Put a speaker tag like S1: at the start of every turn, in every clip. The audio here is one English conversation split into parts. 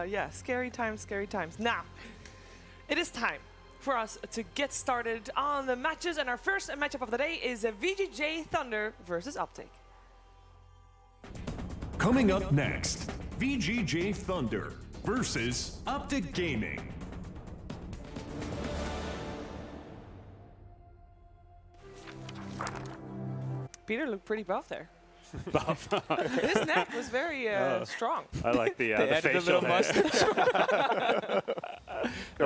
S1: yeah, scary times, scary times. Now, it is time for us to get started on the matches, and our first matchup of the day is VGJ.Thunder versus Optic.
S2: Coming up next, VGJ.Thunder versus Optic Gaming.
S1: Peter looked pretty buff there.
S3: Buff.
S1: His neck was very strong.
S3: I like the facial
S4: mustache.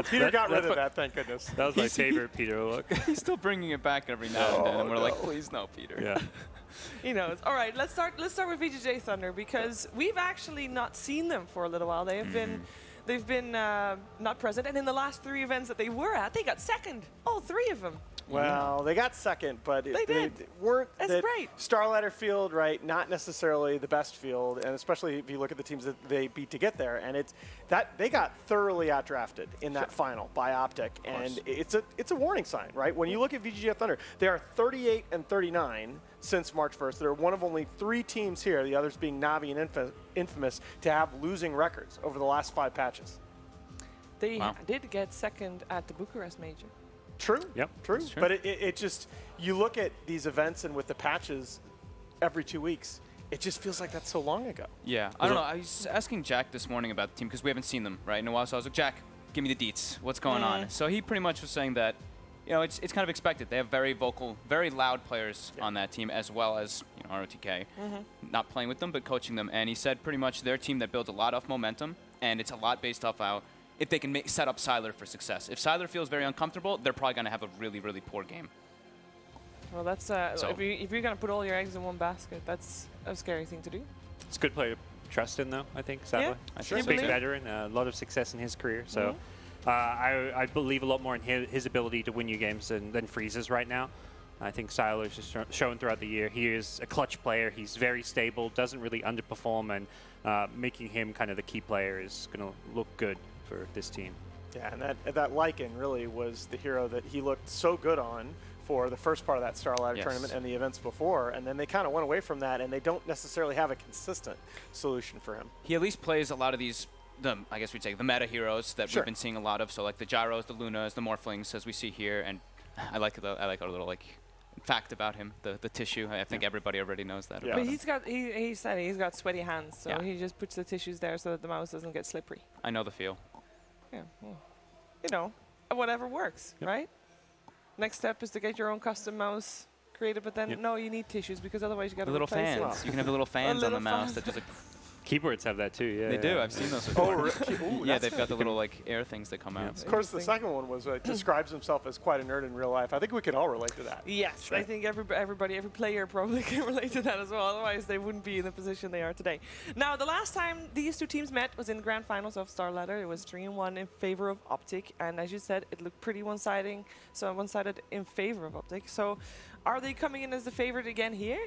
S4: Peter got rid of that, thank goodness.
S3: That was my favorite Peter look.
S5: He's still bringing it back every now and then, and we're like, please no, Peter.
S3: Yeah.
S1: He knows. All right, let's start with VGJ.Thunder because we've actually not seen them for a little while. They have been not present, and in the last 3 events that they were at, they got second. All 3 of them.
S4: Well, they got second, but they weren't.
S1: That's great.
S4: Starladder field, right? Not necessarily the best field, and especially if you look at the teams that they beat to get there, and it's that they got thoroughly outdrafted in that final by Optic, and it's a warning sign, right? When you look at VGJ.Thunder, they are 38 and 39 since March 1st. They're one of only 3 teams here, the others being Navi and Infamous, to have losing records over the last 5 patches.
S1: They did get second at the Bucharest Major.
S4: True.
S3: Yep.
S4: True. But it just, you look at these events and with the patches every 2 weeks, it just feels like that's so long ago.
S5: Yeah. I don't know. I was asking Jack this morning about the team because we haven't seen them in a while. So I was like, Jack, give me the deets. What's going on? So he pretty much was saying that, you know, it's kind of expected. They have very vocal, very loud players on that team, as well as ROTK. Not playing with them, but coaching them. And he said pretty much their team that builds a lot of momentum, and it's a lot based off how if they can set up Siler for success. If Siler feels very uncomfortable, they're probably going to have a really, really poor game.
S1: Well, that's if you're going to put all your eggs in one basket, that's a scary thing to do.
S3: It's a good player to trust in, though, I think, sadly.
S1: Yeah,
S3: He's a big veteran, a lot of success in his career. So I believe a lot more in his ability to win you games than Freeze's right now. I think Siler's just shown throughout the year. He is a clutch player. He's very stable, doesn't really underperform, and making him kind of the key player is going to look good for this team.
S4: Yeah, and that Lycan really was the hero that he looked so good on for the first part of that Starladder tournament and the events before, and then they kind of went away from that, and they don't necessarily have a consistent solution for him.
S5: He at least plays a lot of these, I guess we'd say, the meta heroes that we've been seeing a lot of, so like the Gyros, the Lunas, the Morphlings, as we see here, and I like our little fact about him, the tissue. I think everybody already knows that.
S1: But he said he's got sweaty hands, so he just puts the tissues there so that the mouse doesn't get slippery.
S5: I know the feel.
S1: Yeah, well, you know, whatever works, right? Next step is to get your own custom mouse created, but then no, you need tissues because otherwise you got to
S5: little fans. You can have the little fans on the mouse that just like.
S3: Keyboards have that too, yeah.
S5: They do. I've seen those before. Yeah, they've got the little air things that come out.
S4: Of course, the second one was describes himself as quite a nerd in real life. I think we can all relate to that.
S1: Yes, I think every player probably can relate to that as well. Otherwise, they wouldn't be in the position they are today. Now, the last time these 2 teams met was in the grand finals of Starladder. It was 3-1 in favor of Optic, and as you said, it looked pretty one-sided. So one-sided in favor of Optic. So, are they coming in as the favorite again here?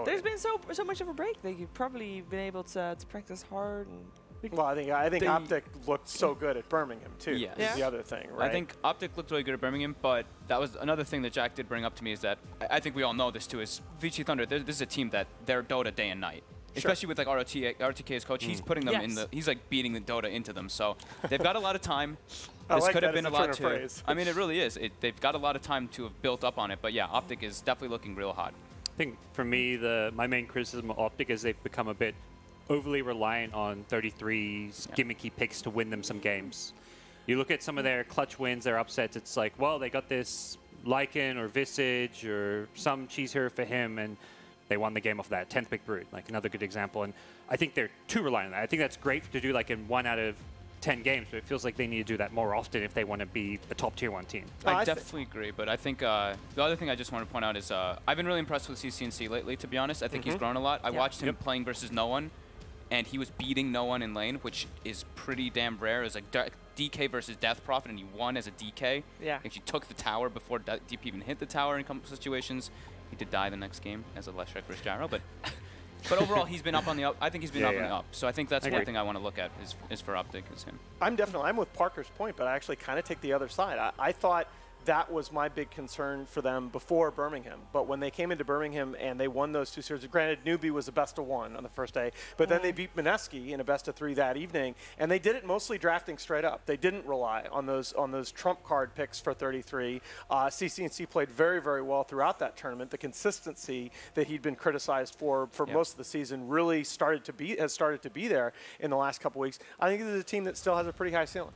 S1: There's been so much of a break. They've probably been able to practice hard. And
S4: well, I think Optic looked so good at Birmingham too.
S5: Yes.
S4: Is the other thing, right?
S5: I think Optic looked really good at Birmingham, but that was another thing that Jack did bring up to me is that I think we all know this too. Is VG.Thunder? This is a team that they're Dota day and night. Especially with like RTK as coach, he's putting them in the. He's like beating the Dota into them. So they've got a lot of time. This could have been a lot too. I mean, it really is. They've got a lot of time to have built up on it. But yeah, Optic is definitely looking real hot.
S3: I think for me, my main criticism of Optic is they've become a bit overly reliant on 33's gimmicky picks to win them some games. You look at some of their clutch wins, their upsets, it's like, well, they got this Lycan or Visage or some cheese hero for him, and they won the game off that. 10th pick Brood, like another good example. And I think they're too reliant on that. I think that's great to do like in 1 out of 10 games, but it feels like they need to do that more often if they want to be a top tier 1 team.
S5: I definitely agree, but I think the other thing I just want to point out is I've been really impressed with CCNC lately, to be honest. I think he's grown a lot. I watched him playing versus no one, and he was beating no one in lane, which is pretty damn rare. It was like DK versus Death Prophet, and he won as a DK. Yeah. If you took the tower before DP even hit the tower in some situations, he did die the next game as a less reckless Gyro, but But overall, he's been up on the up. I think he's been up on the up. So I think that's one thing I want to look at is for Optic is him.
S4: I'm with Parker's point, but I actually kind of take the other side. I thought that was my big concern for them before Birmingham. But when they came into Birmingham and they won those 2 series, granted, Newbie was a best of 1 on the first day, but then they beat Mineski in a best of 3 that evening, and they did it mostly drafting straight up. They didn't rely on those trump card picks for 33. CCNC played very, very well throughout that tournament. The consistency that he'd been criticized for most of the season really has started to be there in the last couple weeks. I think this is a team that still has a pretty high ceiling.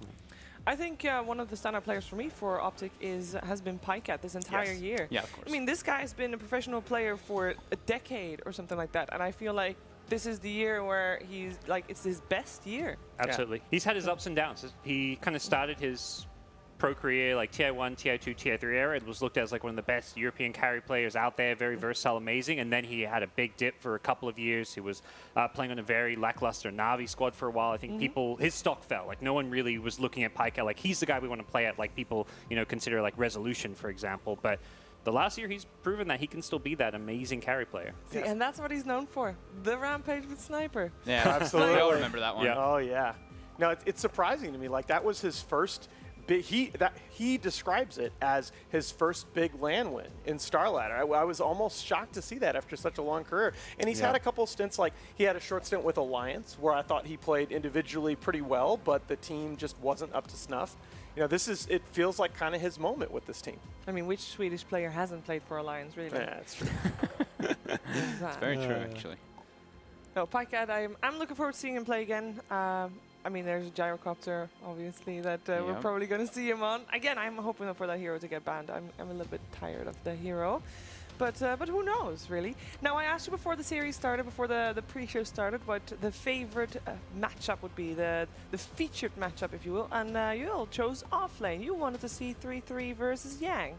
S1: I think one of the standout players for me for Optic has been Pycat this entire year.
S5: Yeah, of course.
S1: I mean, this guy has been a professional player for a decade or something like that, and I feel like this is the year where he's like, it's his best year.
S3: Absolutely. He's had his ups and downs. He kind of started his pro career like TI1, TI2, TI3 era. It was looked at as like one of the best European carry players out there, very versatile, amazing. And then he had a big dip for a couple of years. He was playing on a very lackluster Na'Vi squad for a while. I think his stock fell. Like no one really was looking at Pycat like he's the guy we want to play at. Like people, consider like Resolution, for example. But the last year, he's proven that he can still be that amazing carry player.
S1: See, and that's what he's known for, the Rampage with Sniper.
S5: Yeah,
S4: absolutely.
S5: We all remember that one.
S3: Yeah.
S4: Oh, yeah. No, it's surprising to me. Like, that was his first he describes it as his first big LAN win in StarLadder. I was almost shocked to see that after such a long career. And he's had a couple of stints, like he had a short stint with Alliance where I thought he played individually pretty well, but the team just wasn't up to snuff. It feels like kind of his moment with this team.
S1: I mean, which Swedish player hasn't played for Alliance, really?
S4: Yeah, that's true.
S5: It's very true, actually.
S1: No, Pycat, I'm looking forward to seeing him play again. I mean, there's a gyrocopter, obviously, that we're probably going to see him on. Again, I'm hoping for that hero to get banned. I'm a little bit tired of the hero. But who knows, really? Now, I asked you before the series started, before the pre-show started, what the favorite matchup would be, the featured matchup, if you will. And you all chose offlane. You wanted to see 3-3 versus Yang.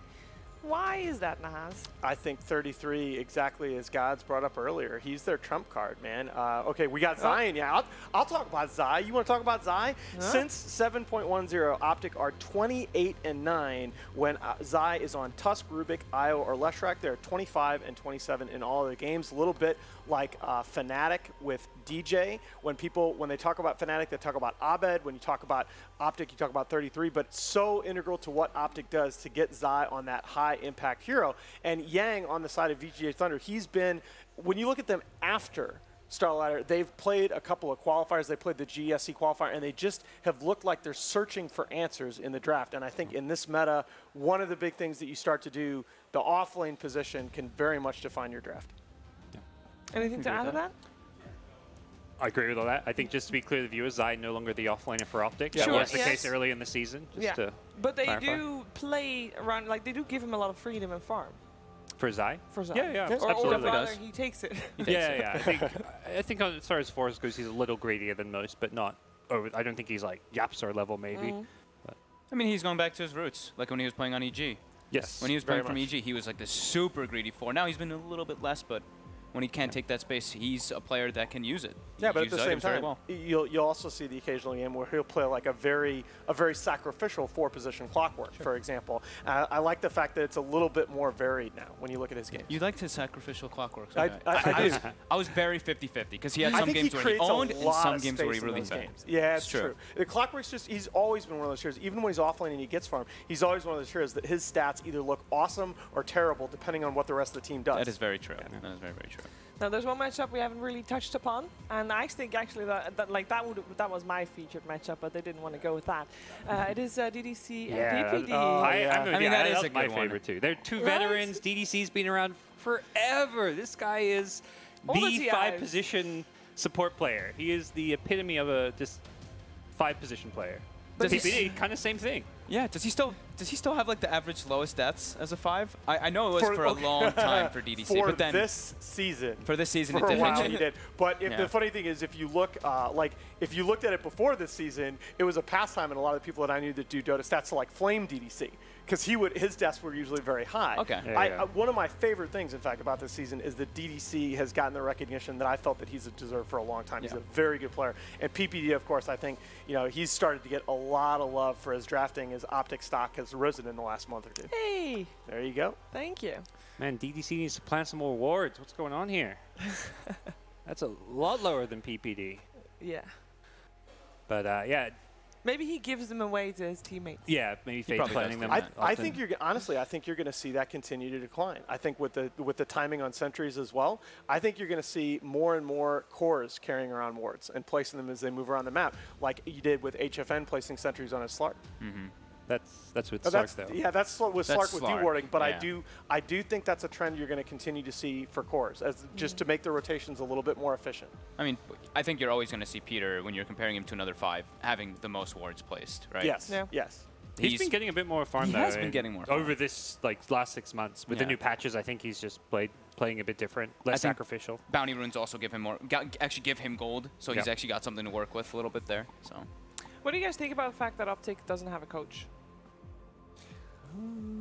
S1: Why is that, Nahaz? I
S4: think 33, exactly as Gods brought up earlier, he's their trump card, man. Okay, we got Zion. Yeah, I'll talk about Zai. You want to talk about Zai? Since 7.10, Optic are 28-9 when Zai is on Tusk, Rubik, Io, or Leshrac. They're 25 and 27 in all of their games. A little bit like Fnatic with DJ. When they talk about Fnatic, they talk about Abed. When you talk about Optic, you talk about 33. But so integral to what Optic does to get Zai on that high impact hero. And Yang on the side of VGJ.Thunder, he's been, when you look at them after StarLadder, they've played a couple of qualifiers. They played the GSC qualifier, and they just have looked like they're searching for answers in the draft. And I think in this meta, one of the big things that you start to do, the offlane position can very much define your draft.
S1: Yeah. Anything to add to that?
S3: I agree with all that. I think just to be clear to the viewers, Zai no longer the offlaner for Optic.
S1: Yeah.
S3: That was the case early in the season.
S1: But they do play around, like they do give him a lot of freedom and farm.
S3: For Zai?
S1: For Zai.
S3: Yeah,
S1: absolutely. Or rather, he takes it.
S3: I think as far as Force goes, he's a little greedier than most, but not over. I don't think he's like Yapstar level, maybe.
S5: I mean, he's going back to his roots, like when he was playing on EG.
S3: Yes.
S5: When he was playing from EG, he was like this super greedy 4. Now he's been a little bit less, but when he can't take that space, he's a player that can use it.
S4: Yeah, but at the same time, you'll also see the occasional game where he'll play like a very sacrificial 4-position clockwork, for example. I like the fact that it's a little bit more varied now when you look at his game.
S5: You liked his sacrificial clockwork.
S4: I
S5: was very 50-50 because he had some games where he owned and some games where he really fed.
S4: Yeah, it's true. The clockwork's he's always been one of those heroes. Even when he's offlane and he gets farm, he's always one of those heroes that his stats either look awesome or terrible depending on what the rest of the team does.
S5: That is very true. That is very, very true.
S1: Now, there's one matchup we haven't really touched upon, and I think actually that was my featured matchup, but they didn't want to go with that. it is DDC and PPD.
S3: I mean, that is my
S5: one.
S3: favorite too. They're two veterans. DDC's been around forever. This guy is the 5-position support player. He is the epitome of a just 5-position player. But PPD, kind of same thing.
S5: Yeah, does he still have like the average lowest stats as a 5? I know it was for a long time for DDC, but then
S4: this season.
S5: For this season,
S4: for
S5: it did.
S4: a while he did. But the funny thing is, if you look if you looked at it before this season, it was a pastime, and a lot of the people that I knew that do Dota stats to like flame DDC. Because his stats were usually very high.
S5: Okay.
S4: One of my favorite things, in fact, about this season is that DDC has gotten the recognition that I felt that he's deserved for a long time. He's a very good player. And PPD, of course, I think he's started to get a lot of love for his drafting. His Optic stock has risen in the last month or two.
S1: Hey.
S4: There you go.
S1: Thank you.
S3: Man, DDC needs to plan some more awards. What's going on here? That's a lot lower than PPD.
S1: Yeah.
S3: But yeah.
S1: Maybe he gives them away to his teammates.
S3: Yeah, maybe fake
S5: probably
S3: planning
S5: does
S3: them.
S5: do
S4: I think you're honestly. I think you're going to see that continue to decline. I think with the timing on sentries as well. I think you're going to see more and more cores carrying around wards and placing them as they move around the map, like you did with HFN placing sentries on his Slark.
S3: That's with
S4: But
S3: Slark, though.
S4: Yeah, that's with Slark with
S5: Slark,
S4: dewarding. But
S5: yeah.
S4: I do think that's a trend you're going to continue to see for cores, as just to make the rotations a little bit more efficient.
S5: I mean, I think you're always going to see Peter, when you're comparing him to another 5, having the most wards placed, right?
S4: Yes.
S1: Yeah.
S4: Yes.
S3: He's been getting a bit more farm,
S5: He
S3: though.
S5: has been
S3: and
S5: getting more farm.
S3: over this last 6 months. With the
S5: Yeah.
S3: new patches, I think he's just playing a bit different, less
S5: think
S3: sacrificial.
S5: Bounty runes also give him more, actually give him gold, so he's actually got something to work with a little bit there. So,
S1: What do you guys think about the fact that Optic doesn't have a coach?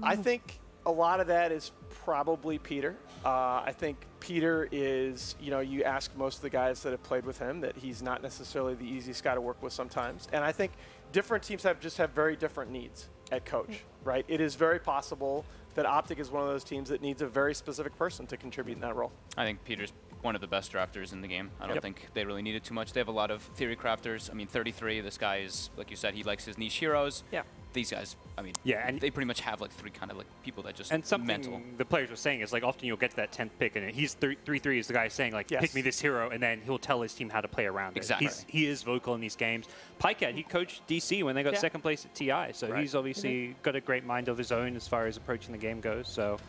S4: I think a lot of that is probably Peter. I think Peter is, you ask most of the guys that have played with him that he's not necessarily the easiest guy to work with sometimes. And I think different teams have very different needs at coach, right? It is very possible that Optic is one of those teams that needs a very specific person to contribute in that role.
S5: I think Peter's one of the best drafters in the game. I don't think they really needed too much. They have a lot of theory crafters. I mean, 33, this guy is, like you said, he likes his niche heroes.
S1: Yeah.
S5: These guys, I mean,
S3: and
S5: they pretty much have like 3 kind of like people that just
S3: and something
S5: mental.
S3: the players were saying is like often you'll get to that 10th pick and he's 3-3 is the guy saying like pick me this hero, and then he'll tell his team how to play around
S5: Exactly.
S3: it. He is vocal in these games. Pycat, he coached DC when they got second place at TI, so he's obviously got a great mind of his own as far as approaching the game goes. So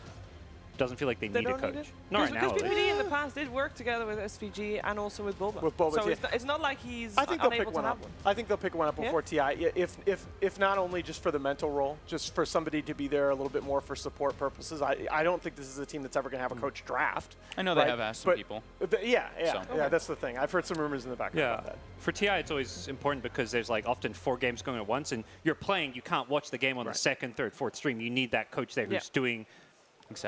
S3: doesn't feel like they need a
S1: don't
S3: coach.
S1: need it?
S3: Not right now.
S1: Because PPD in the past did work together with SVG and also with Boba.
S4: With Boba,
S1: so
S4: yeah.
S1: it's not like he's
S4: I think they'll
S1: unable
S4: pick
S1: to
S4: one
S1: have
S4: up.
S1: one.
S4: I think they'll pick one up before TI, if not only just for the mental role, just for somebody to be there a little bit more for support purposes. I don't think this is a team that's ever going to have a coach draft.
S5: I know they have asked some people.
S4: Yeah,
S1: Okay.
S4: that's the thing. I've heard some rumors in the background about that.
S3: For TI, it's always important because there's like often 4 games going at once, and you're playing. You can't watch the game on the second, third, fourth stream. You need that coach there who's doing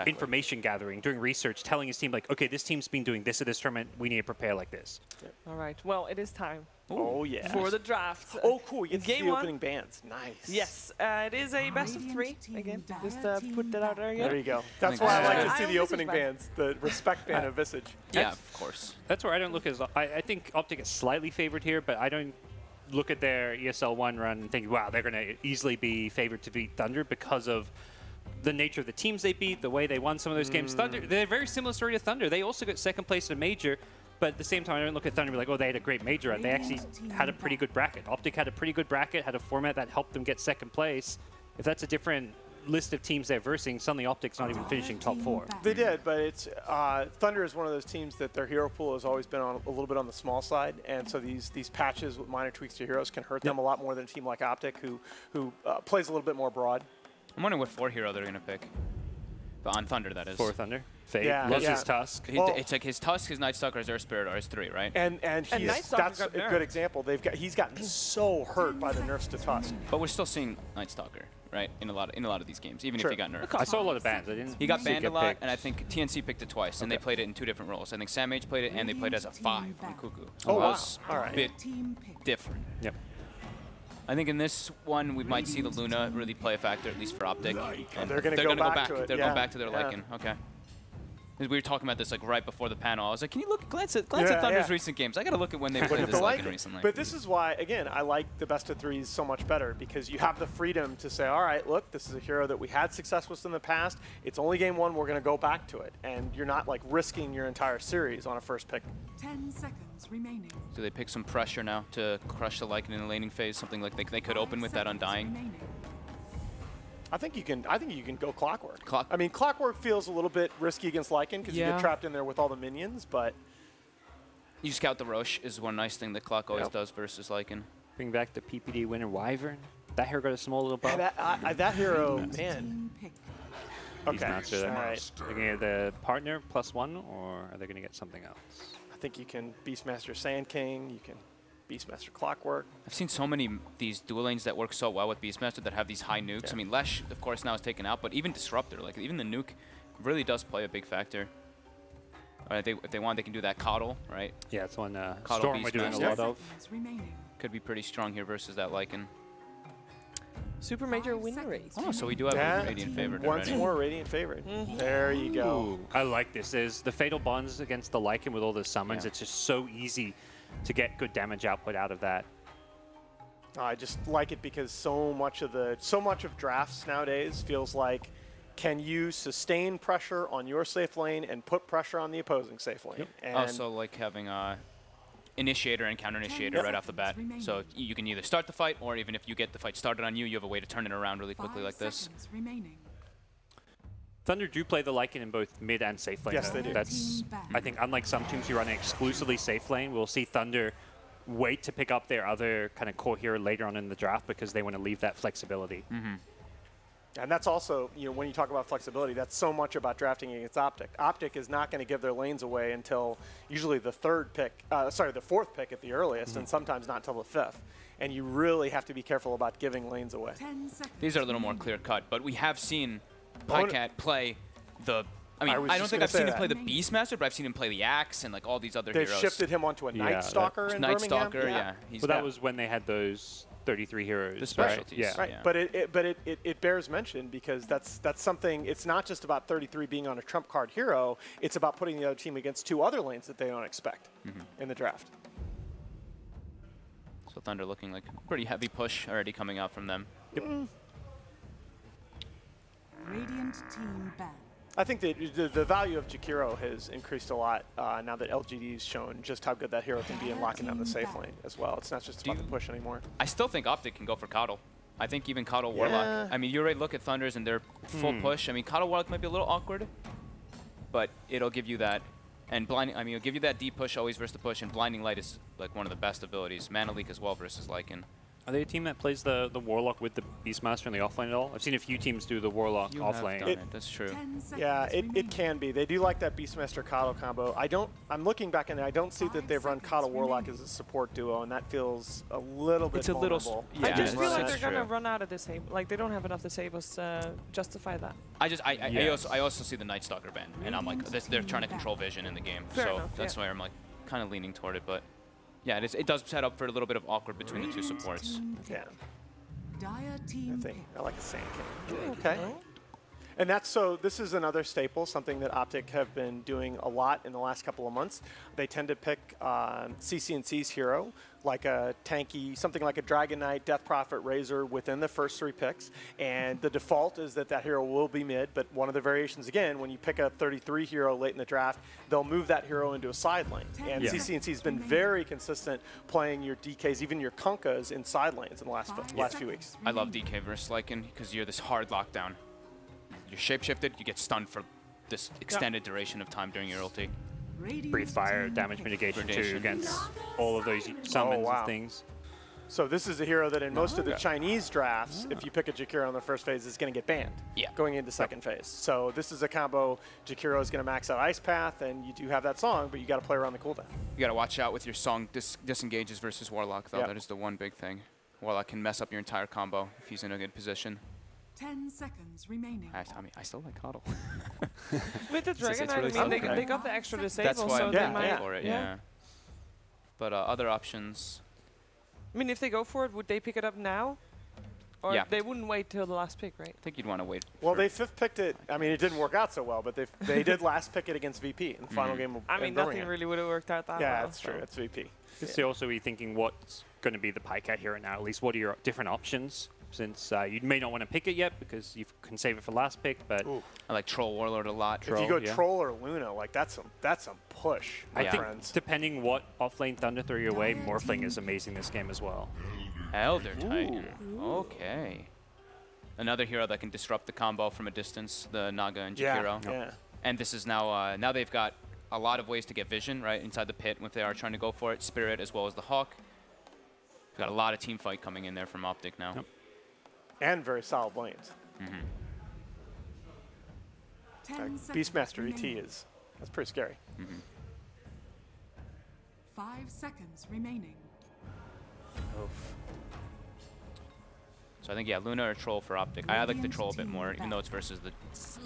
S3: information gathering, doing research, telling his team like, okay, this team's been doing this at this tournament. We need to prepare like this.
S1: All right. Well, it is time
S4: Oh, yeah.
S1: for the draft.
S4: Oh, cool. You get
S1: It's
S4: to see
S1: game
S4: the
S1: one.
S4: opening bands. Nice.
S1: Yes, it is a best of 3 again. Just put that out there again.
S4: There you go. That's
S5: think
S4: why I
S5: that's
S4: like
S5: good.
S4: to see
S1: I
S4: the
S1: don't
S4: opening
S1: Visage
S4: bands, the respect band of Visage.
S5: Yeah, of course.
S3: That's where I don't look as. I think Optic is slightly favored here, but I don't look at their ESL 1 run and think, wow, they're going to easily be favored to beat Thunder because of the nature of the teams they beat, the way they won some of those games. Thunder, they're a very similar story to Thunder. They also got second place in a major, but at the same time, I don't look at Thunder and be like, oh, they had a great major run. They actually had a pretty good bracket. Optic had a pretty good bracket, had a format that helped them get second place. If that's a different list of teams they're versing, suddenly Optic's not even finishing top 4.
S4: They did, but it's Thunder is one of those teams that their hero pool has always been on a little bit on the small side, and so these patches with minor tweaks to heroes can hurt them a lot more than a team like Optic, who plays a little bit more broad.
S5: I'm wondering what 4 hero they're going to pick. But on Thunder, that is.
S3: For Thunder. Fade.
S4: Yeah,
S3: Loves
S4: yeah.
S3: his Tusk.
S5: It's like his Tusk, his Night Stalker, his Earth Spirit are his 3, right?
S4: And
S1: Night Stalker's
S4: that's a
S1: got nerfed.
S4: good example. He's gotten so hurt by the nerfs to Tusk.
S5: But we're still seeing Night Stalker, right? In a lot of these games, even
S4: Sure.
S5: if he got nerfed.
S3: I saw a lot of bans. I didn't.
S5: He got
S3: see it
S5: banned a
S3: get
S5: lot,
S3: picked.
S5: and I think TNC picked it twice, and they played it in 2 different roles. I think Sam H played it, and they played it as a 5 on Cuckoo. So
S4: Oh,
S5: it
S4: wow.
S5: was
S4: All right.
S5: a bit different.
S3: Yep.
S5: I think in this one, we might see the Luna really play a factor, at least for Optic. And
S4: They're gonna go back to it,
S5: They're
S4: yeah.
S5: going back to their
S4: Yeah.
S5: liking. Okay. 'Cause we were talking about this like right before the panel. I was like, can you glance at
S4: Yeah,
S5: Thunder's
S4: yeah.
S5: recent games? I got to look at when they
S4: Look
S5: played
S4: at
S5: this
S4: the
S5: Lycan
S4: liking.
S5: recently.
S4: But this is why, again, I like the best of 3s so much better, because you have the freedom to say, all right, look, this is a hero that we had success with in the past. It's only game 1. We're going to go back to it. And you're not like risking your entire series on a first pick.
S6: 10 seconds remaining.
S5: Do they pick some pressure now to crush the Lycan in the laning phase? Something like they could open with that Undying.
S4: I think you can go Clockwork.
S5: Clock-
S4: I mean, Clockwork feels a little bit risky against Lycan because you
S5: Yeah.
S4: get trapped in there with all the minions, but
S5: You scout the Roche is one nice thing that Clock always
S4: Yep.
S5: does versus Lycan.
S3: Bring back the PPD winner Wyvern. That hero got a small little buff.
S4: that hero, man.
S6: Team pick.
S3: He's
S4: Okay,
S3: master there.
S4: all right.
S3: They're going to get the partner +1, or are they going to get something else?
S4: I think you can Beastmaster Sand King. You can Beastmaster Clockwork.
S5: I've seen so many these dual lanes that work so well with Beastmaster that have these high nukes.
S4: Yeah.
S5: I mean, Lesh, of course, now is taken out, but even Disruptor, like even the nuke, really does play a big factor. All right, if they want, they can do that Coddle, right?
S3: Yeah, it's one
S5: Coddle
S3: Storm we're doing a
S5: Beastmaster.
S3: lot of.
S6: Seconds remaining.
S5: Could be pretty strong here versus that Lycan.
S1: Supermajor
S6: 5
S1: win
S6: seconds
S1: rate.
S5: Oh, so we do have
S4: Yeah.
S5: a Radiant favorite
S4: Once
S5: already.
S4: more Radiant favorite. There you go.
S3: Ooh, I like this. There's the Fatal Bonds against the Lycan with all the summons.
S5: Yeah.
S3: It's just so easy to get good damage output out of that.
S4: I just like it because so much of drafts nowadays feels like, can you sustain pressure on your safe lane and put pressure on the opposing safe lane?
S5: Yep.
S4: And
S5: Also, like having initiator and counter initiator right off the bat. So you can either start the fight, or even if you get the fight started on you, you have a way to turn it around really quickly like this.
S3: Thunder do play the Lycan in both mid and safe lane.
S4: Yes, they do.
S3: That's, I think, unlike some teams who run exclusively safe lane, we'll see Thunder wait to pick up their other kind of core hero later on in the draft because they want to leave that flexibility.
S4: And that's also, when you talk about flexibility, that's so much about drafting against Optic. Optic is not going to give their lanes away until usually the fourth pick at the earliest, and sometimes not until the fifth. And you really have to be careful about giving lanes away.
S5: These are a little more clear-cut, but we have seen Pycat play the... I don't think I've seen him play the Beastmaster, but I've seen him play the Axe and like all these other heroes.
S4: They've shifted him onto a Night Stalker in
S5: Night
S4: Birmingham.
S5: Stalker, yeah.
S3: Well, that was when they had those 33 heroes.
S5: The specialties.
S3: Right? Yeah.
S4: Right,
S5: Yeah.
S4: but it bears mention because that's something. It's not just about 33 being on a trump card hero. It's about putting the other team against two other lanes that they don't expect in the draft.
S5: So Thunder looking like a pretty heavy push already coming out from them.
S3: Yep.
S6: Radiant team ban.
S4: I think that the value of Jakiro has increased a lot now that LGD's shown just how good that hero can be in locking down the safe lane as well. It's not just about the push anymore.
S5: I still think Optic can go for Coddle. I think even Coddle Warlock. I mean, you already look at Thunders and their full push. I mean, Coddle Warlock might be a little awkward, but it'll give you that. And blinding, I mean, it'll give you that deep push always versus the push, and Blinding Light is like one of the best abilities. Mana Leak as well versus Lycan.
S3: Are they a team that plays the Warlock with the Beastmaster in the offlane at all? I've seen a few teams do the Warlock offlane.
S5: That's true.
S4: Yeah, it can be. They do like that Beastmaster Coddle combo. I'm looking back and I don't see that they've run Coddle Warlock as a support duo, and that feels a little bit vulnerable.
S5: Yeah,
S1: I just feel like
S5: that's
S1: they're gonna
S5: true.
S1: run out of disable. Like they don't have enough disables to justify that.
S5: I also see the Night Stalker ban, and I'm like, they're trying to control vision in the game.
S1: Fair
S5: so
S1: enough,
S5: that's why I'm like kind of leaning toward it. But yeah, it does set up for a little bit of awkward between the two supports.
S4: Yeah.
S6: Dire team
S4: I like a Sand King. Okay. And this is another staple, something that Optic have been doing a lot in the last couple of months. They tend to pick CCNC's hero, like a tanky, something like a Dragon Knight, Death Prophet, Razor within the first 3 picks. And the default is that hero will be mid, but one of the variations, again, when you pick a 33 hero late in the draft, they'll move that hero into a side lane. And CCNC's been very consistent playing your DKs, even your Kunkas in side lanes in the last few weeks.
S5: I love DK versus Lycan because you're this hard lockdown. You're shapeshifted, you get stunned for this extended duration of time during your ulti.
S3: Breathe Fire, damage mitigation too against all of those summons and things.
S4: So this is a hero that in most of the Chinese drafts, if you pick a Jakiro in the first phase, is going to get banned going into second phase. So this is a combo. Jakiro is going to max out Ice Path, and you do have that song, but you got to play around the cooldown.
S5: You got to watch out with your song disengages versus Warlock, though. That is the one big thing. Warlock can mess up your entire combo if he's in a good position.
S6: 10 seconds remaining.
S5: I still like Coddle.
S1: With the Dragon Knight,
S5: really
S1: I mean, they got the extra disable,
S5: That's why
S1: so
S5: I'm
S1: they
S5: going
S1: might.
S5: for it, yeah. But other options...
S1: I mean, if they go for it, would they pick it up now? Or they wouldn't wait till the last pick, right?
S5: I think you'd want to wait.
S4: Well, they fifth picked it. I mean, it didn't work out so well, but they did last pick it against VP in the final game of
S1: I mean, nothing really would have worked out that well.
S4: Yeah, that's true. It's VP.
S3: So also be thinking what's going to be the Pycat hero now. At least what are your different options? Since you may not want to pick it yet because you can save it for last pick, but
S5: I like Troll Warlord a lot.
S4: If you go Troll or Luna, like that's some push.
S3: I think depending what offlane Thunder throw your way, Morphling is amazing this game as well.
S5: Elder Titan. Okay. Another hero that can disrupt the combo from a distance, the Naga and Jakiro.
S4: Yeah.
S5: And this is now now they've got a lot of ways to get vision right inside the pit if they are trying to go for it. Spirit as well as the Hawk. We've got a lot of team fight coming in there from Optic now.
S4: And very solid lanes.
S6: 10 seconds
S4: Beastmaster
S6: remaining.
S4: ET that's pretty scary.
S6: 5 seconds remaining.
S5: So I think, Luna or Troll for Optic. I like the Troll a bit more, even though it's versus the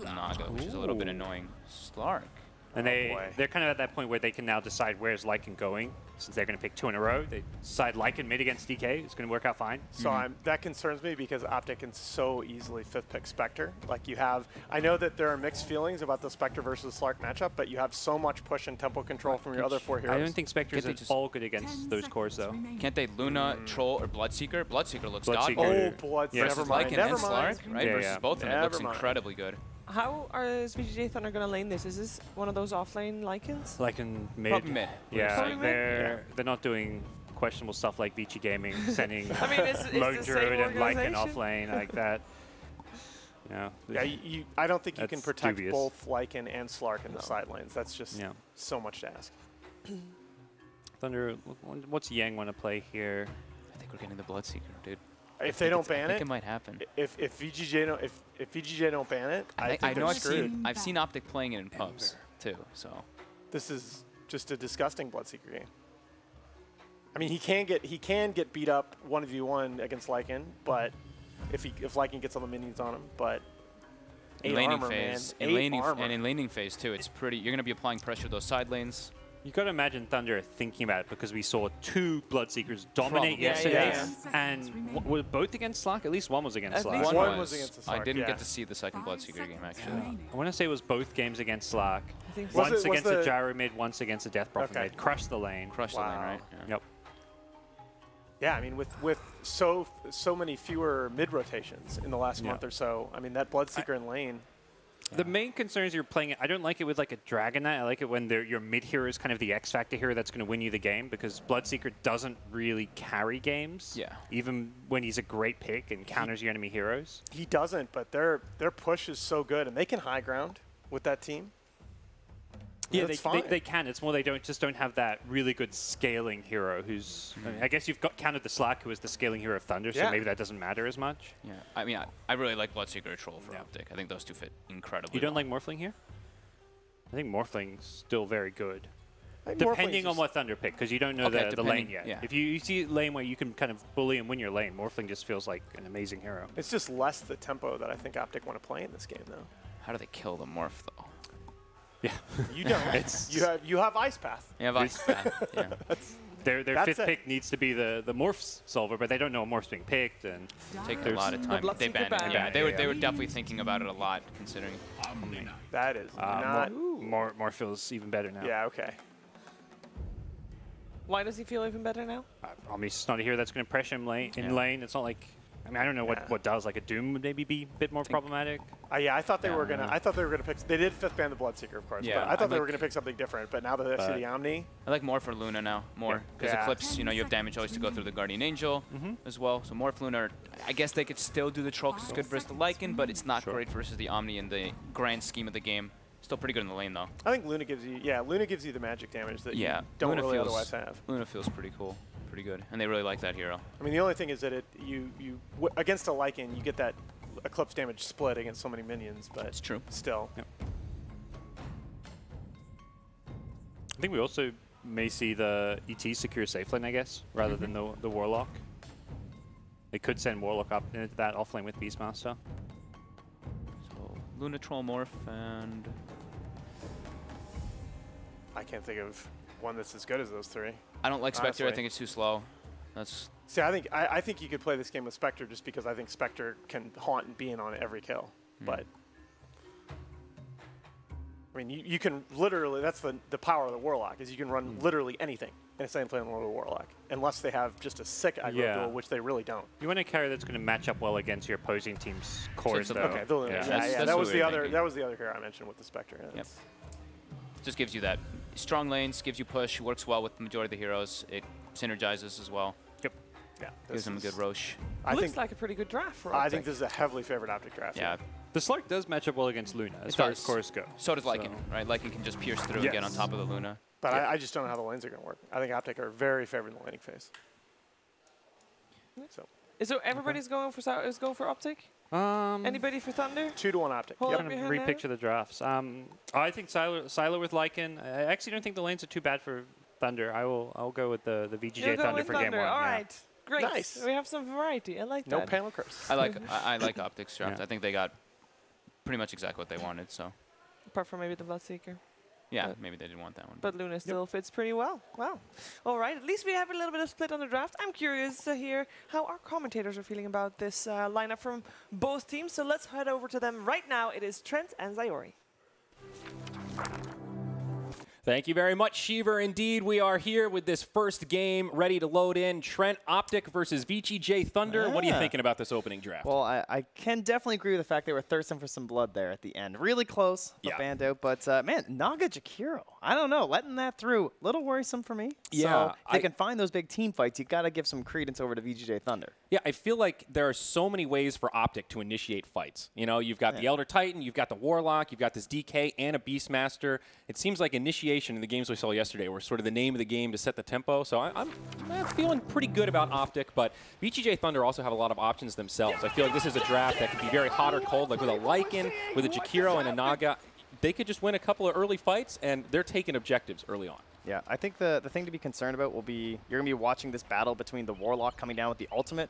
S5: Naga, which is a little bit annoying. Slark.
S3: And
S4: boy.
S3: they're kind of at that point where they can now decide where's Lycan going. Since they're going to pick 2 in a row, they decide Lycan mid against DK. It's going to work out fine.
S4: So that concerns me because Optic can so easily 5th pick Spectre. Like you have, I know that there are mixed feelings about the Spectre versus Slark matchup, but you have so much push and tempo control from your other 4 heroes.
S3: I don't think Spectre is at all good against those cores, though.
S5: Can't they Luna, Troll, or Bloodseeker? Bloodseeker looks
S3: Bloodseeker.
S5: god.
S4: Oh, Blood.
S3: Yeah.
S4: Never
S5: Versus
S4: mind.
S5: Lycan
S4: Never
S5: and
S4: mind.
S5: Slark, right?
S3: Yeah,
S5: Versus
S3: yeah.
S5: both of them. It
S4: Never
S5: looks
S4: mind.
S5: incredibly good.
S1: How is VGJ.Thunder going to lane this? Is this one of those offlane Lycans?
S3: Lycan mid.
S5: Probably mid.
S3: Yeah,
S1: Probably mid?
S3: they're not doing questionable stuff like VG Gaming, sending
S1: I mean, it's
S3: Lone
S1: the same
S3: Druid and Lycan
S1: organization.
S3: offlane like that.
S4: Yeah, I don't think you can
S3: That's
S4: protect
S3: dubious.
S4: both Lycan and Slark in the side lanes. That's just
S3: Yeah.
S4: so much to ask.
S3: Thunder, what's Yang want to play here?
S5: I think we're getting the Bloodseeker, dude.
S4: If they don't ban
S5: I think
S4: it,
S5: it might happen.
S4: if VGJ don't if VGJ don't ban it, I think
S5: I know
S4: they're screwed.
S5: I've seen Optic playing it in pubs too. So
S4: This is just a disgusting Bloodseeker game. I mean, he can get beat up 1v1 against Lycan, but if Lycan gets all the minions on him, but
S5: in
S4: 8
S5: laning
S4: armor,
S5: phase,
S4: man.
S5: in
S4: 8
S5: laning
S4: armor.
S5: and in laning phase too, it's pretty. You're gonna be applying pressure to those side lanes.
S3: You got to imagine Thunder thinking about it because we saw 2 Bloodseekers dominate
S5: Probably.
S3: yesterday,
S4: Yeah.
S3: and were both against Slark? At least one was against
S1: At
S3: Slark.
S1: least
S4: One was against the
S5: I
S4: Slark,
S5: didn't
S4: yeah.
S5: get to see the second
S6: 5
S5: Bloodseeker game
S6: seconds
S5: actually.
S6: remaining.
S3: I want to say it was both games against Slark.
S1: I think so.
S4: Was
S3: Once
S4: it- was
S3: against the
S4: the-
S3: Gyro mid, once against the Death Prophet
S4: Okay.
S3: mid. Crushed the lane.
S5: Crushed the lane,
S4: Wow.
S5: right? Yeah.
S3: Yep.
S4: Yeah, I mean, with so many fewer mid rotations in the last
S3: Yeah.
S4: month or so, I mean that Bloodseeker in lane.
S3: The main concern is you're playing it. I don't like it with like a Dragon Knight. I like it when your mid hero is kind of the X factor hero that's going to win you the game because Bloodseeker doesn't really carry games.
S5: Yeah.
S3: Even when he's a great pick and counters your enemy heroes.
S4: He doesn't, but their push is so good, and they can high ground with that team.
S3: Yeah,
S4: That's
S3: they
S4: fine.
S3: can. It's more they don't have that really good scaling hero who's. I, mean, I guess you've counted the Slack who is the scaling hero of Thunder, so
S4: Yeah.
S3: maybe that doesn't matter as much.
S5: Yeah, I mean, I really like Bloodseeker or Troll for
S3: Yeah.
S5: Optic. I think those two fit incredibly.
S3: You don't
S5: well.
S3: like Morphling here? I think Morphling's still very good.
S4: I think
S3: Depending
S4: Morphling's
S3: on what Thunder pick, because you don't know
S5: Okay,
S3: the lane
S5: depending,
S3: yet.
S5: yeah.
S3: If you see a lane where you can kind of bully and win your lane, Morphling just feels like an amazing hero.
S4: It's just less the tempo that I think Optic want to play in this game, though.
S5: How do they kill the Morph though?
S3: Yeah,
S4: You don't.
S3: It's-
S4: you have Ice Path.
S5: Yeah, Ice Path. Yeah.
S3: their
S4: That's
S3: fifth
S4: it.
S3: pick needs to be the Morph solver, but they don't know a Morph's being picked, and
S5: Take a lot of time. They
S1: Bloodseeker
S5: banned it.
S1: ban.
S5: Yeah, they were
S3: Yeah.
S5: they were definitely thinking about it a lot, considering.
S4: That is not.
S3: Morph feels even better now.
S4: Yeah. Okay.
S1: Why does he feel even better now?
S3: I mean, it's not a hero that's going to pressure him in
S5: Yeah.
S3: lane. It's not like. I mean, I don't know
S4: Yeah.
S3: what does. Like a Doom would maybe be a bit more problematic.
S4: Yeah, I thought they
S5: Yeah,
S4: were gonna. I thought they were gonna pick. They did 5th ban the Bloodseeker, of course.
S5: Yeah,
S4: but I thought
S5: I
S4: they were
S5: like-
S4: gonna pick something different. But now that I see the Omni,
S5: I like more for Luna now, more because
S4: Yeah.
S5: Eclipse, you know, you have damage always to go through the Guardian Angel as well. So more for Luna. I guess they could still do the Troll 'cause it's good versus the Lycan, but it's not great versus the Omni in the grand scheme of the game. Still pretty good in the lane though.
S4: I think Luna gives you. Yeah, Luna gives you the magic damage that
S5: Yeah,
S4: you don't
S5: Luna
S4: really
S5: feels,
S4: otherwise have.
S5: Luna feels pretty cool, pretty good, and they really like that hero.
S4: I mean, the only thing is that against a Lycan, you get that Eclipse damage split against so many minions, but
S5: It's true.
S4: still.
S3: Yep. I think we also may see the ET secure safe lane, I guess, rather than the Warlock. They could send Warlock up into that offlane with Beastmaster.
S5: So Luna, Troll, Morph, and
S4: I can't think of one that's as good as those three.
S5: I don't like Spectre. I
S4: Honestly.
S5: think it's too slow. That's
S4: See, I think you could play this game with Spectre just because I think Spectre can haunt and be in on every kill. But I mean, you can literally. That's the power of the Warlock is you can run literally anything in a same plane with a Warlock, unless they have just a sick aggro
S3: Yeah.
S4: duel, which they really don't.
S3: You want a carry that's going to match up well against your opposing team's cores,
S5: the-
S3: though.
S4: Okay, the Luna.
S3: Yeah.
S4: Yeah,
S5: That's
S4: that
S5: what
S4: was
S5: we
S4: the
S5: were
S4: other.
S5: thinking.
S4: That was the other hero I mentioned with the Spectre. Yeah,
S5: Yep.
S4: that's-
S5: just gives you that strong lanes, gives you push, works well with the majority of the heroes. It synergizes as well.
S3: Yep.
S4: Yeah,
S5: Gives them a good Roche.
S4: I
S1: Looks
S4: think.
S1: like a pretty good draft for
S4: I
S1: Optic.
S4: think this is a heavily favored Optic draft.
S5: Yeah.
S3: The Slark does match up well against Luna, as
S5: It
S3: far
S5: does.
S3: as cores go.
S5: So does Lycan, right? Lycan can just pierce through and get on
S4: Yes.
S5: top of the Luna.
S4: But I just don't know how the lanes are going to work. I think Optic are very favored in the laning phase. So
S1: So everybody's going for Optic? Anybody for Thunder?
S4: 2-1 Optic.
S1: Hold
S4: Yep.
S1: up
S3: Kind
S1: your
S3: of
S1: hand there.
S3: repicture the drafts. I think Silo with Lycan. I actually don't think the lanes are too bad for Thunder. I'll go with the
S1: You're
S3: VGJ
S1: going
S3: Thunder
S1: with
S3: for
S1: Thunder.
S3: game one.
S1: All
S3: yeah.
S1: right. Great.
S4: Nice.
S1: We have some variety. I like
S4: No
S1: that.
S4: panel curse.
S5: I like Optic's draft.
S3: Yeah.
S5: I think they got pretty much exactly what they wanted. So
S1: Apart from maybe the Bloodseeker.
S5: Yeah, maybe they didn't want that one.
S1: But Luna still fits pretty well. Wow. All right, at least we have a little bit of split on the draft. I'm curious to hear how our commentators are feeling about this lineup from both teams. So let's head over to them right now. It is Trent and Zayori.
S7: Thank you very much, Shiver. Indeed, we are here with this first game ready to load in. Trent Optic versus VGJ.Thunder. What are you thinking about this opening draft?
S8: Well, I can definitely agree with the fact they were thirsting for some blood there at the end. Really close, the band out. But, man, Naga Jakiro, I don't know. Letting that through, a little worrisome for me.
S7: Yeah.
S8: So if they can find those big team fights, you got to give some credence over to VGJ.Thunder.
S7: Yeah, I feel like there are so many ways for Optic to initiate fights. You know, you've got the Elder Titan, you've got the Warlock, you've got this DK and a Beastmaster. It seems like initiation in the games we saw yesterday were sort of the name of the game to set the tempo. So I'm feeling pretty good about Optic, but VGJ.Thunder also have a lot of options themselves. I feel like this is a draft that could be very hot or cold, like with a Lycan, with a Jakiro and a Naga. They could just win a couple of early fights, and they're taking objectives early on.
S8: Yeah, I think the thing to be concerned about will be you're going to be watching this battle between the Warlock coming down with the ultimate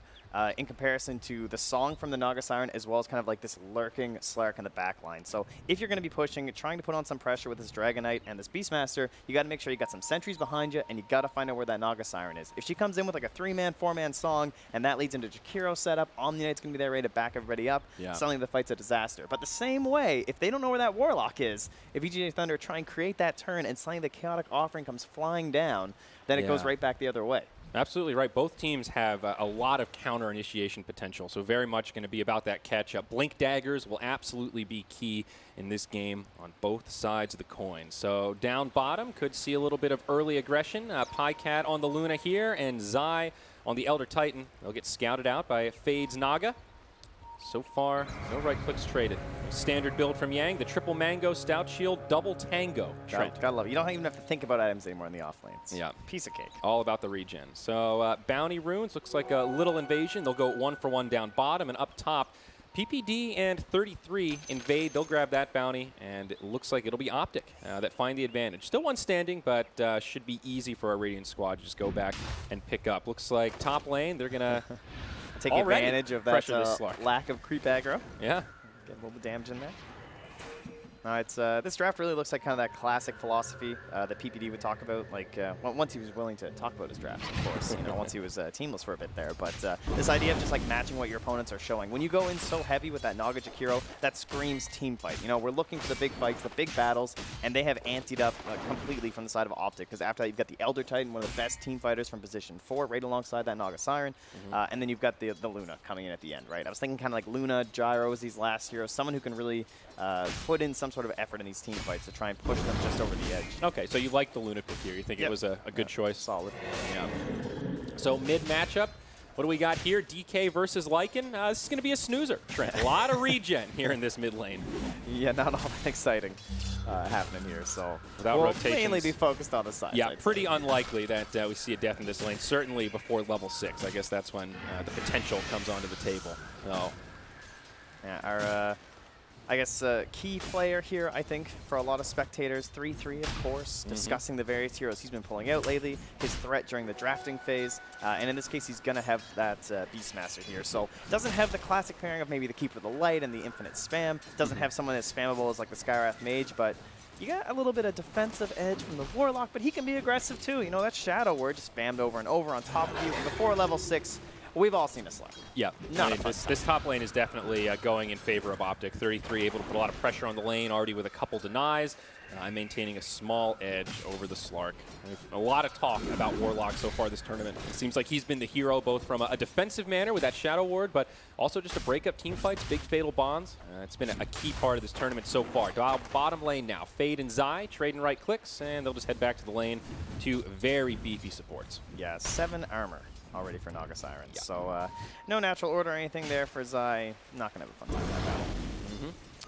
S8: in comparison to the song from the Naga Siren, as well as kind of like this lurking Slark in the back line. So if you're going to be pushing, trying to put on some pressure with this Dragonite and this Beastmaster, you got to make sure you got some sentries behind you, and you got to find out where that Naga Siren is. If she comes in with like a 3-man, 4-man song, and that leads into Jakiro setup, Omni Knight's going to be there ready to back everybody up. Suddenly the fight's a disaster. But the same way, if they don't know where that Warlock is, if VGJ.Thunder try and create that turn and suddenly the Chaotic Offering comes flying down, then it goes right back the other way.
S7: Absolutely right. Both teams have a lot of counter initiation potential, so very much going to be about that catch-up. Blink daggers will absolutely be key in this game on both sides of the coin. So down bottom could see a little bit of early aggression. Pycat on the Luna here, and Zai on the Elder Titan. They'll get scouted out by Fade's Naga. So far, no right clicks traded. Standard build from Yang, the triple mango, stout shield, double tango. Trent.
S8: Gotta love it. You don't even have to think about items anymore in the off lanes.
S7: Yeah.
S8: Piece of cake.
S7: All about the regen. So bounty runes, looks like a little invasion. They'll go 1-for-1 down bottom, and up top, PPD and 33 invade. They'll grab that bounty, and it looks like it'll be Optic that find the advantage. Still one standing, but should be easy for our Radiant squad to just go back and pick up. Looks like top lane, they're going to
S8: take advantage of that lack of creep aggro.
S7: Yeah.
S8: Get a little bit of damage in there. It's this draft really looks like kind of that classic philosophy that PPD would talk about, like once he was willing to talk about his drafts, of course. You know, once he was teamless for a bit there. But this idea of just like matching what your opponents are showing. When you go in so heavy with that Naga Jakiro, that screams team fight. You know, we're looking for the big fights, the big battles, and they have anteed up completely from the side of Optic. Because after that, you've got the Elder Titan, one of the best team fighters from position 4, right alongside that Naga Siren, and then you've got the Luna coming in at the end, right? I was thinking kind of like Luna, Gyro as these last heroes, someone who can really put in some sort of effort in these team fights to try and push them just over the edge.
S7: Okay, so you like the Luna pick here. You think it was a good choice?
S8: Solid.
S7: Yeah. So mid matchup, what do we got here? DK versus Lycan. This is going to be a snoozer, Trent. A lot of regen here in this mid lane.
S8: Yeah, not all that exciting happening here. So
S7: without
S8: we'll
S7: rotations,
S8: mainly be focused on the side.
S7: Yeah, pretty unlikely that we see a death in this lane. Certainly before level 6. I guess that's when the potential comes onto the table. So,
S8: yeah, our I guess key player here, I think, for a lot of spectators, 3-3, of course, discussing the various heroes he's been pulling out lately, his threat during the drafting phase, and in this case, he's going to have that Beastmaster here. So doesn't have the classic pairing of maybe the Keeper of the Light and the Infinite Spam, doesn't have someone as spammable as like the Skywrath Mage, but you got a little bit of defensive edge from the Warlock, but he can be aggressive too. You know, that Shadow Word just spammed over and over on top of you before level 6. We've all seen a Slack.
S7: Yeah, this top lane is definitely going in favor of Optic. 33 able to put a lot of pressure on the lane, already with a couple denies. Maintaining a small edge over the Slark. A lot of talk about Warlock so far this tournament. It seems like he's been the hero both from a defensive manner with that Shadow Ward, but also just to break up team fights, big fatal bonds. It's been a key part of this tournament so far. Bottom lane now, Fade and Zai trading right clicks, and they'll just head back to the lane to very beefy supports.
S8: Yeah, 7 armor already for Naga Siren. Yeah. So no natural order or anything there for Zai. Not going to have a fun time in that battle.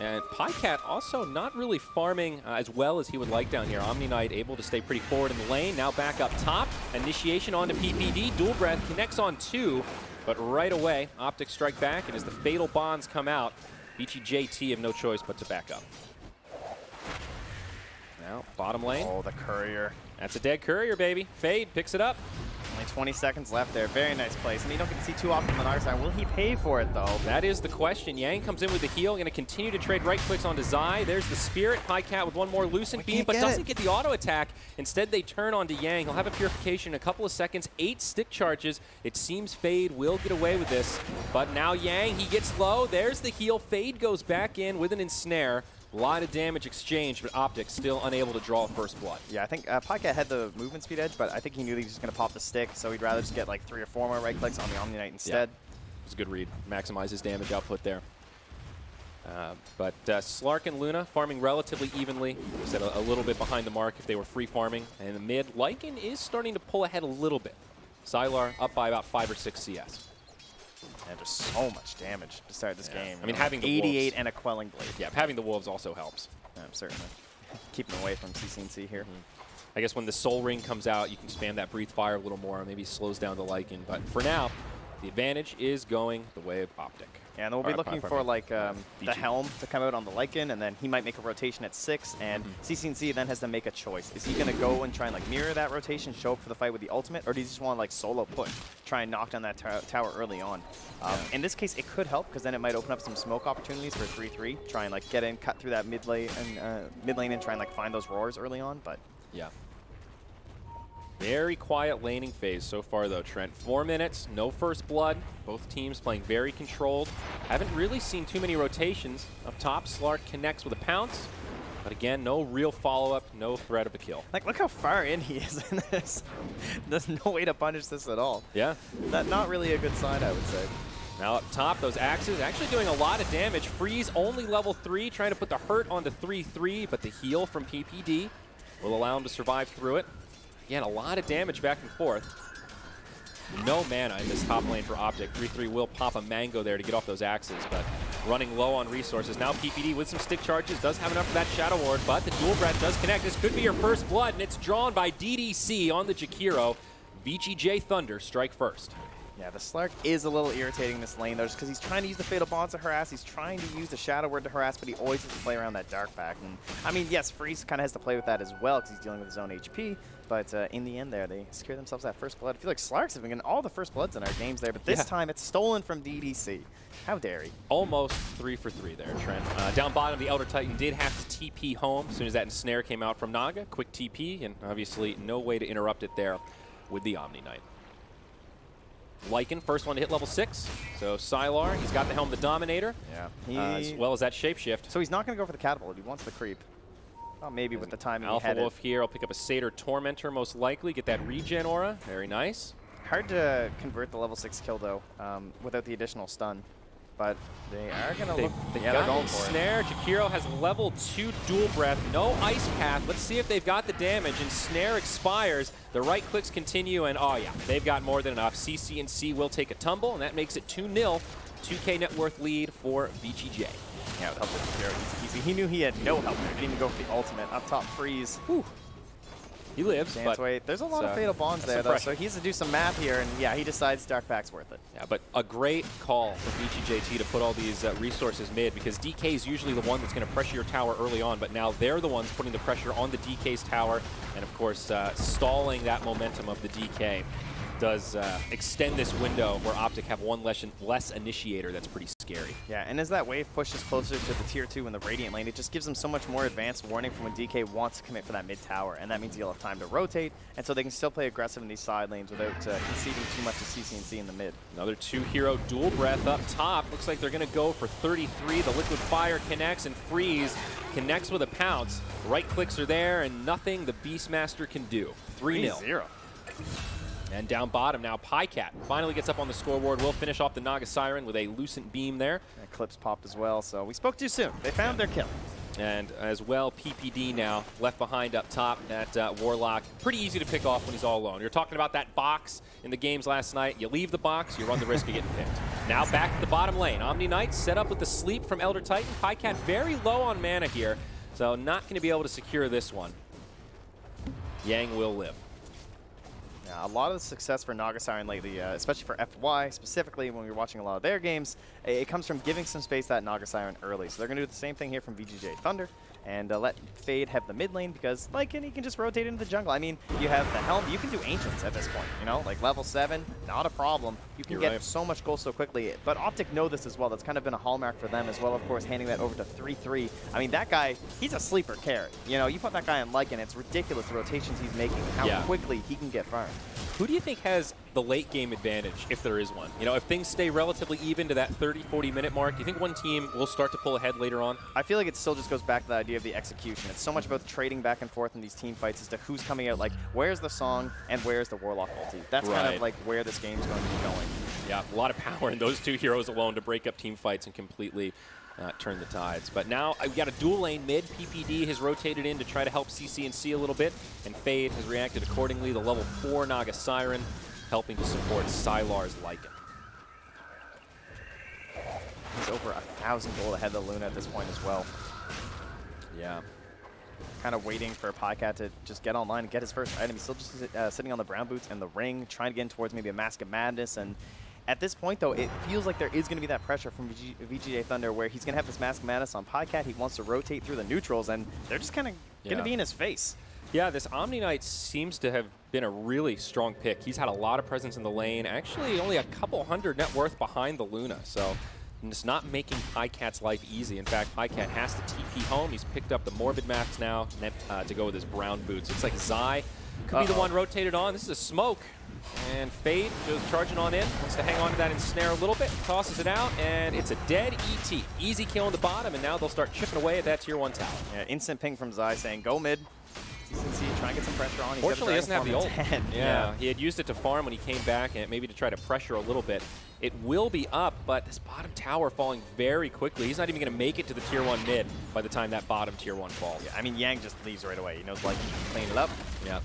S7: And Pycat also not really farming as well as he would like down here. Omni Knight able to stay pretty forward in the lane. Now back up top. Initiation onto PPD. Dual Breath connects on 2. But right away, Optic strike back. And as the fatal bonds come out, VGJ.T have no choice but to back up. Now, bottom lane.
S8: Oh, the Courier.
S7: That's a dead Courier, baby. Fade picks it up.
S8: Only 20 seconds left there. Very nice place. And you don't get to see too often on our side. Will he pay for it, though?
S7: That is the question. Yang comes in with the heal. Going to continue to trade right clicks onto Zai. There's the Spirit. Highcat with one more Lucent Beam, but doesn't get the auto attack. Instead, they turn onto Yang. He'll have a Purification in a couple of seconds. 8 stick charges. It seems Fade will get away with this. But now Yang, he gets low. There's the heal. Fade goes back in with an Ensnare. A lot of damage exchanged, but Optic still unable to draw first blood.
S8: Yeah, I think Pycat had the movement speed edge, but I think he knew he was just going to pop the stick, so he'd rather just get like 3 or 4 more right clicks on the Omni Knight instead.
S7: Yeah. It was a good read. Maximize his damage output there. But Slark and Luna farming relatively evenly. We said a little bit behind the mark if they were free farming. And in the mid, Lycan is starting to pull ahead a little bit. Sylar up by about 5 or 6 CS.
S8: And just so much damage to start this game.
S7: I mean, having the
S8: 88
S7: wolves.
S8: and a Quelling Blade.
S7: Yeah, having the Wolves also helps.
S8: Certainly. Keeping away from CCNC here.
S7: I guess when the Soul Ring comes out, you can spam that Breathe Fire a little more. Maybe slows down the Lycan. But for now, the advantage is going the way of Optic.
S8: Yeah, and then we'll be looking for like the Helm to come out on the Lycan, and then he might make a rotation at 6, and CCNC then has to make a choice. Is he going to go and try and like mirror that rotation, show up for the fight with the ultimate, or does he just want to like solo push, try and knock down that tower early on? In this case, it could help, because then it might open up some smoke opportunities for 3-3, try and like get in, cut through that mid lane, and try and like find those roars early on, but...
S7: Yeah. Very quiet laning phase so far, though, Trent. 4 minutes, no first blood. Both teams playing very controlled. Haven't really seen too many rotations. Up top, Slark connects with a pounce. But again, no real follow-up, no threat of a kill.
S8: Like, look how far in he is in this. There's no way to punish this at all.
S7: Yeah.
S8: Not really a good sign, I would say.
S7: Now up top, those axes actually doing a lot of damage. Freeze only level 3, trying to put the hurt onto 3-3, but the heal from PPD will allow him to survive through it. Again, a lot of damage back and forth. No mana in this top lane for Optic. 3-3 will pop a mango there to get off those axes, but running low on resources. Now PPD with some stick charges does have enough for that Shadow Ward, but the Dual Breath does connect. This could be your first blood, and it's drawn by DDC on the Jakiro. VGJ.Thunder strike first.
S8: Yeah, the Slark is a little irritating this lane, though, just because he's trying to use the Fatal Bonds to harass. He's trying to use the Shadow Word to harass, but he always has to play around that Dark Pact. And I mean, yes, Freeze kind of has to play with that as well, because he's dealing with his own HP. But in the end there, they secure themselves that first blood. I feel like Slarks have been getting all the first bloods in our games there, but this time it's stolen from DDC. How dare he?
S7: Almost 3 for 3 there, Trent. Down bottom, the Elder Titan did have to TP home as soon as that Ensnare came out from Naga. Quick TP, and obviously no way to interrupt it there with the Omni Knight. Lycan, first one to hit level 6. So Sylar, he's got the Helm, the Dominator, as well as that Shapeshift.
S8: So he's not going to go for the Catapult. He wants the creep. Well, maybe with the timing he had
S7: Alpha Wolf here. I'll pick up a Satyr Tormentor most likely. Get that regen aura. Very nice.
S8: Hard to convert the level 6 kill, though, without the additional stun. But they are going to look...
S7: They're going for Snare. Jakiro has level 2 Dual Breath. No Ice Path. Let's see if they've got the damage. And Snare expires. The right clicks continue. And, oh, yeah, they've got more than enough. CCNC will take a tumble. And that makes it 2-0. 2K net worth lead for VGJ.
S8: Yeah, it helped with Jakiro easy. He knew he had no help there. He didn't even go for the ultimate. Up top, Freeze.
S7: Whew. He lives, but
S8: there's a lot of Fatal Bonds there, though, so he has to do some math here, and yeah, he decides Dark Pact's worth it.
S7: Yeah, but a great call from VGJT to put all these resources mid, because DK is usually the one that's going to pressure your tower early on, but now they're the ones putting the pressure on the DK's tower, and of course, stalling that momentum of the DK does extend this window where Optic have one less initiator. That's pretty scary.
S8: Yeah, and as that wave pushes closer to the tier 2 in the Radiant lane, it just gives them so much more advanced warning from when DK wants to commit for that mid tower, and that means he'll have time to rotate, and so they can still play aggressive in these side lanes without conceding too much to CCNC in the mid.
S7: Another 2-hero Dual Breath up top. Looks like they're going to go for 33. The Liquid Fire connects, and Freeze connects with a pounce. Right clicks are there, and nothing the Beastmaster can do. 3-0. And down bottom now, Pycat finally gets up on the scoreboard. Will finish off the Naga Siren with a Lucent Beam there.
S8: And Clips popped as well, so we spoke too soon. They found their kill.
S7: And as well, PPD now left behind up top at Warlock. Pretty easy to pick off when he's all alone. You're talking about that box in the games last night. You leave the box, you run the risk of getting picked. Now back to the bottom lane. Omni Knight set up with the sleep from Elder Titan. Pycat very low on mana here, so not going to be able to secure this one. Yang will live.
S8: Yeah, a lot of the success for Naga Siren lately, especially for FY, specifically when we're watching a lot of their games, it comes from giving some space to that Naga Siren early. So they're going to do the same thing here from VGJ.Thunder. and let Fade have the mid lane because Lycan, he can just rotate into the jungle. I mean, you have the Helm, you can do Ancients at this point, you know, like level 7, not a problem. You can get so much gold so quickly, but Optic know this as well. That's kind of been a hallmark for them as well, of course, handing that over to 3-3. I mean, that guy, he's a sleeper carry. You know, you put that guy on Lycan, it's ridiculous the rotations he's making, how quickly he can get farmed.
S7: Who do you think has the late game advantage, if there is one? You know, if things stay relatively even to that 30-40 minute mark, do you think one team will start to pull ahead later on?
S8: I feel like it still just goes back to the idea of the execution. It's so much about the trading back and forth in these team fights as to who's coming out, like, where's the song and where's the Warlock ulti. That's kind of like where this game's going to be going.
S7: Yeah, a lot of power in those two heroes alone to break up team fights and completely turn the tides. But now we've got a dual lane mid. PPD has rotated in to try to help CC&C a little bit, and Fade has reacted accordingly. The level 4 Naga Siren helping to support Sylar's Lycan.
S8: He's over 1,000 gold ahead of Luna at this point as well.
S7: Yeah.
S8: Kind of waiting for Pycat to just get online and get his first item. He's still just sitting on the brown boots and the ring, trying to get in towards maybe a Mask of Madness. And at this point, though, it feels like there is going to be that pressure from VGJ.Thunder where he's going to have this Mask of Madness on Pycat. He wants to rotate through the neutrals, and they're just kind of going to be in his face.
S7: Yeah, this Omni Knight seems to have been a really strong pick. He's had a lot of presence in the lane. Actually, only a couple hundred net worth behind the Luna. So it's not making Pycat's life easy. In fact, Pycat has to TP home. He's picked up the Morbid Mask now to go with his brown boots. It's like Zai could be the one rotated on. This is a smoke. And Fade goes charging on in. Wants to hang on to that ensnare a little bit. Tosses it out, and it's a dead ET. Easy kill on the bottom, and now they'll start chipping away at that tier 1 tower.
S8: Yeah, instant ping from Zai saying, go mid. CC, try and get some pressure on.
S7: Fortunately, he doesn't have the ult.
S8: Yeah,
S7: he had used it to farm when he came back, and maybe to try to pressure a little bit. It will be up, but this bottom tower falling very quickly. He's not even going to make it to the tier 1 mid by the time that bottom tier 1 falls.
S8: Yeah, I mean, Yang just leaves right away. He knows like he can clean it up.
S7: Yeah.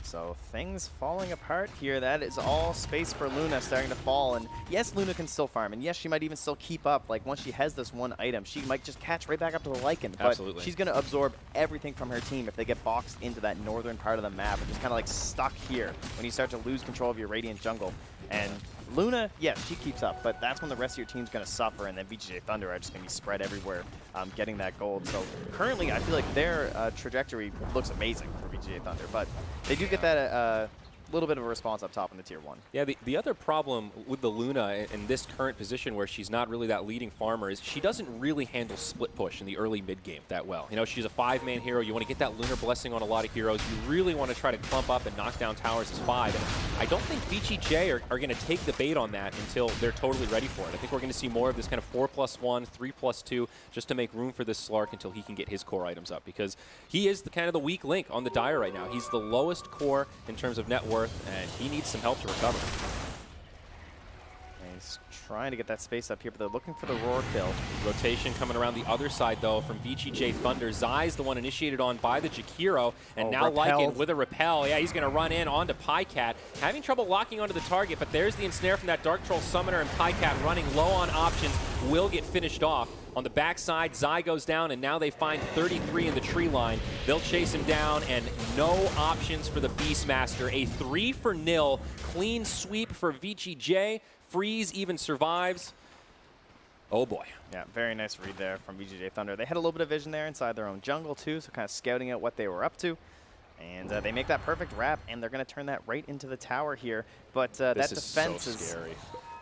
S8: So things falling apart here. That is all space for Luna starting to fall. And yes, Luna can still farm. And yes, she might even still keep up. Like once she has this one item, she might just catch right back up to the Lycan. But she's going to absorb everything from her team if they get boxed into that northern part of the map and just kind of like stuck here when you start to lose control of your Radiant jungle. And Luna, yes, she keeps up, but that's when the rest of your team's going to suffer, and then VGJ.Thunder are just going to be spread everywhere getting that gold. So currently, I feel like their trajectory looks amazing for VGJ.Thunder, but they do get that little bit of a response up top in the tier 1.
S7: Yeah, the other problem with the Luna in this current position where she's not really that leading farmer is she doesn't really handle split push in the early mid game that well. You know, she's a 5-man hero. You want to get that Lunar Blessing on a lot of heroes. You really want to try to clump up and knock down towers as 5. And I don't think VGJ are going to take the bait on that until they're totally ready for it. I think we're going to see more of this kind of 4+1, 3+2 just to make room for this Slark until he can get his core items up, because he is the kind of the weak link on the Dire right now. He's the lowest core in terms of net worth, and he needs some help to recover.
S8: And he's trying to get that space up here, but they're looking for the roar kill.
S7: Rotation coming around the other side, though, from VGJ.Thunder. Zai's the one initiated on by the Jakiro, and now Lycan with a repel. Yeah, he's going to run in onto Pycat. Having trouble locking onto the target, but there's the ensnare from that Dark Troll Summoner, and Pycat running low on options will get finished off. On the backside, Zai goes down, and now they find 33 in the tree line. They'll chase him down, and no options for the Beastmaster. A 3-for-0 clean sweep for VGJ. Freeze even survives. Oh boy.
S8: Yeah, very nice read there from VGJ.Thunder. They had a little bit of vision there inside their own jungle too, so kind of scouting out what they were up to. And they make that perfect wrap, and they're going to turn that right into the tower here. But that defense is
S7: scary.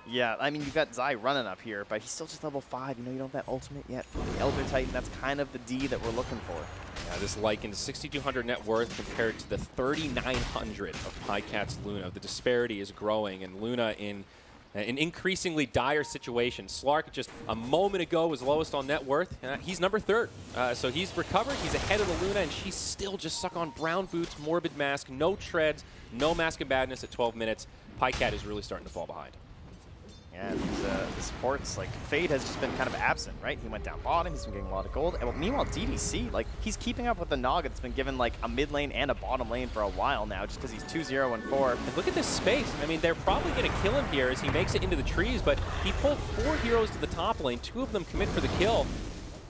S8: Yeah, I mean, you've got Zai running up here, but he's still just level 5. You know, you don't have that ultimate yet from the Elder Titan. That's kind of the D that we're looking for.
S7: Yeah, this Lycan, 6,200 net worth compared to the 3,900 of Pycat's Luna. The disparity is growing, and Luna in an increasingly dire situation. Slark just a moment ago was lowest on net worth. He's number 3rd. So he's recovered. He's ahead of the Luna, and she's still just stuck on brown boots, Morbid Mask, no treads, no Mask of Madness at 12 minutes. Pycat is really starting to fall behind.
S8: Yeah, the supports, like, Fade has just been kind of absent, right? He went down bottom, he's been getting a lot of gold. And meanwhile, DDC, like, he's keeping up with the Naga that's been given, like, a mid lane and a bottom lane for a while now, just because he's 2-0 and 4.
S7: And look at this space. I mean, they're probably going to kill him here as he makes it into the trees, but he pulled 4 heroes to the top lane. 2 of them commit for the kill.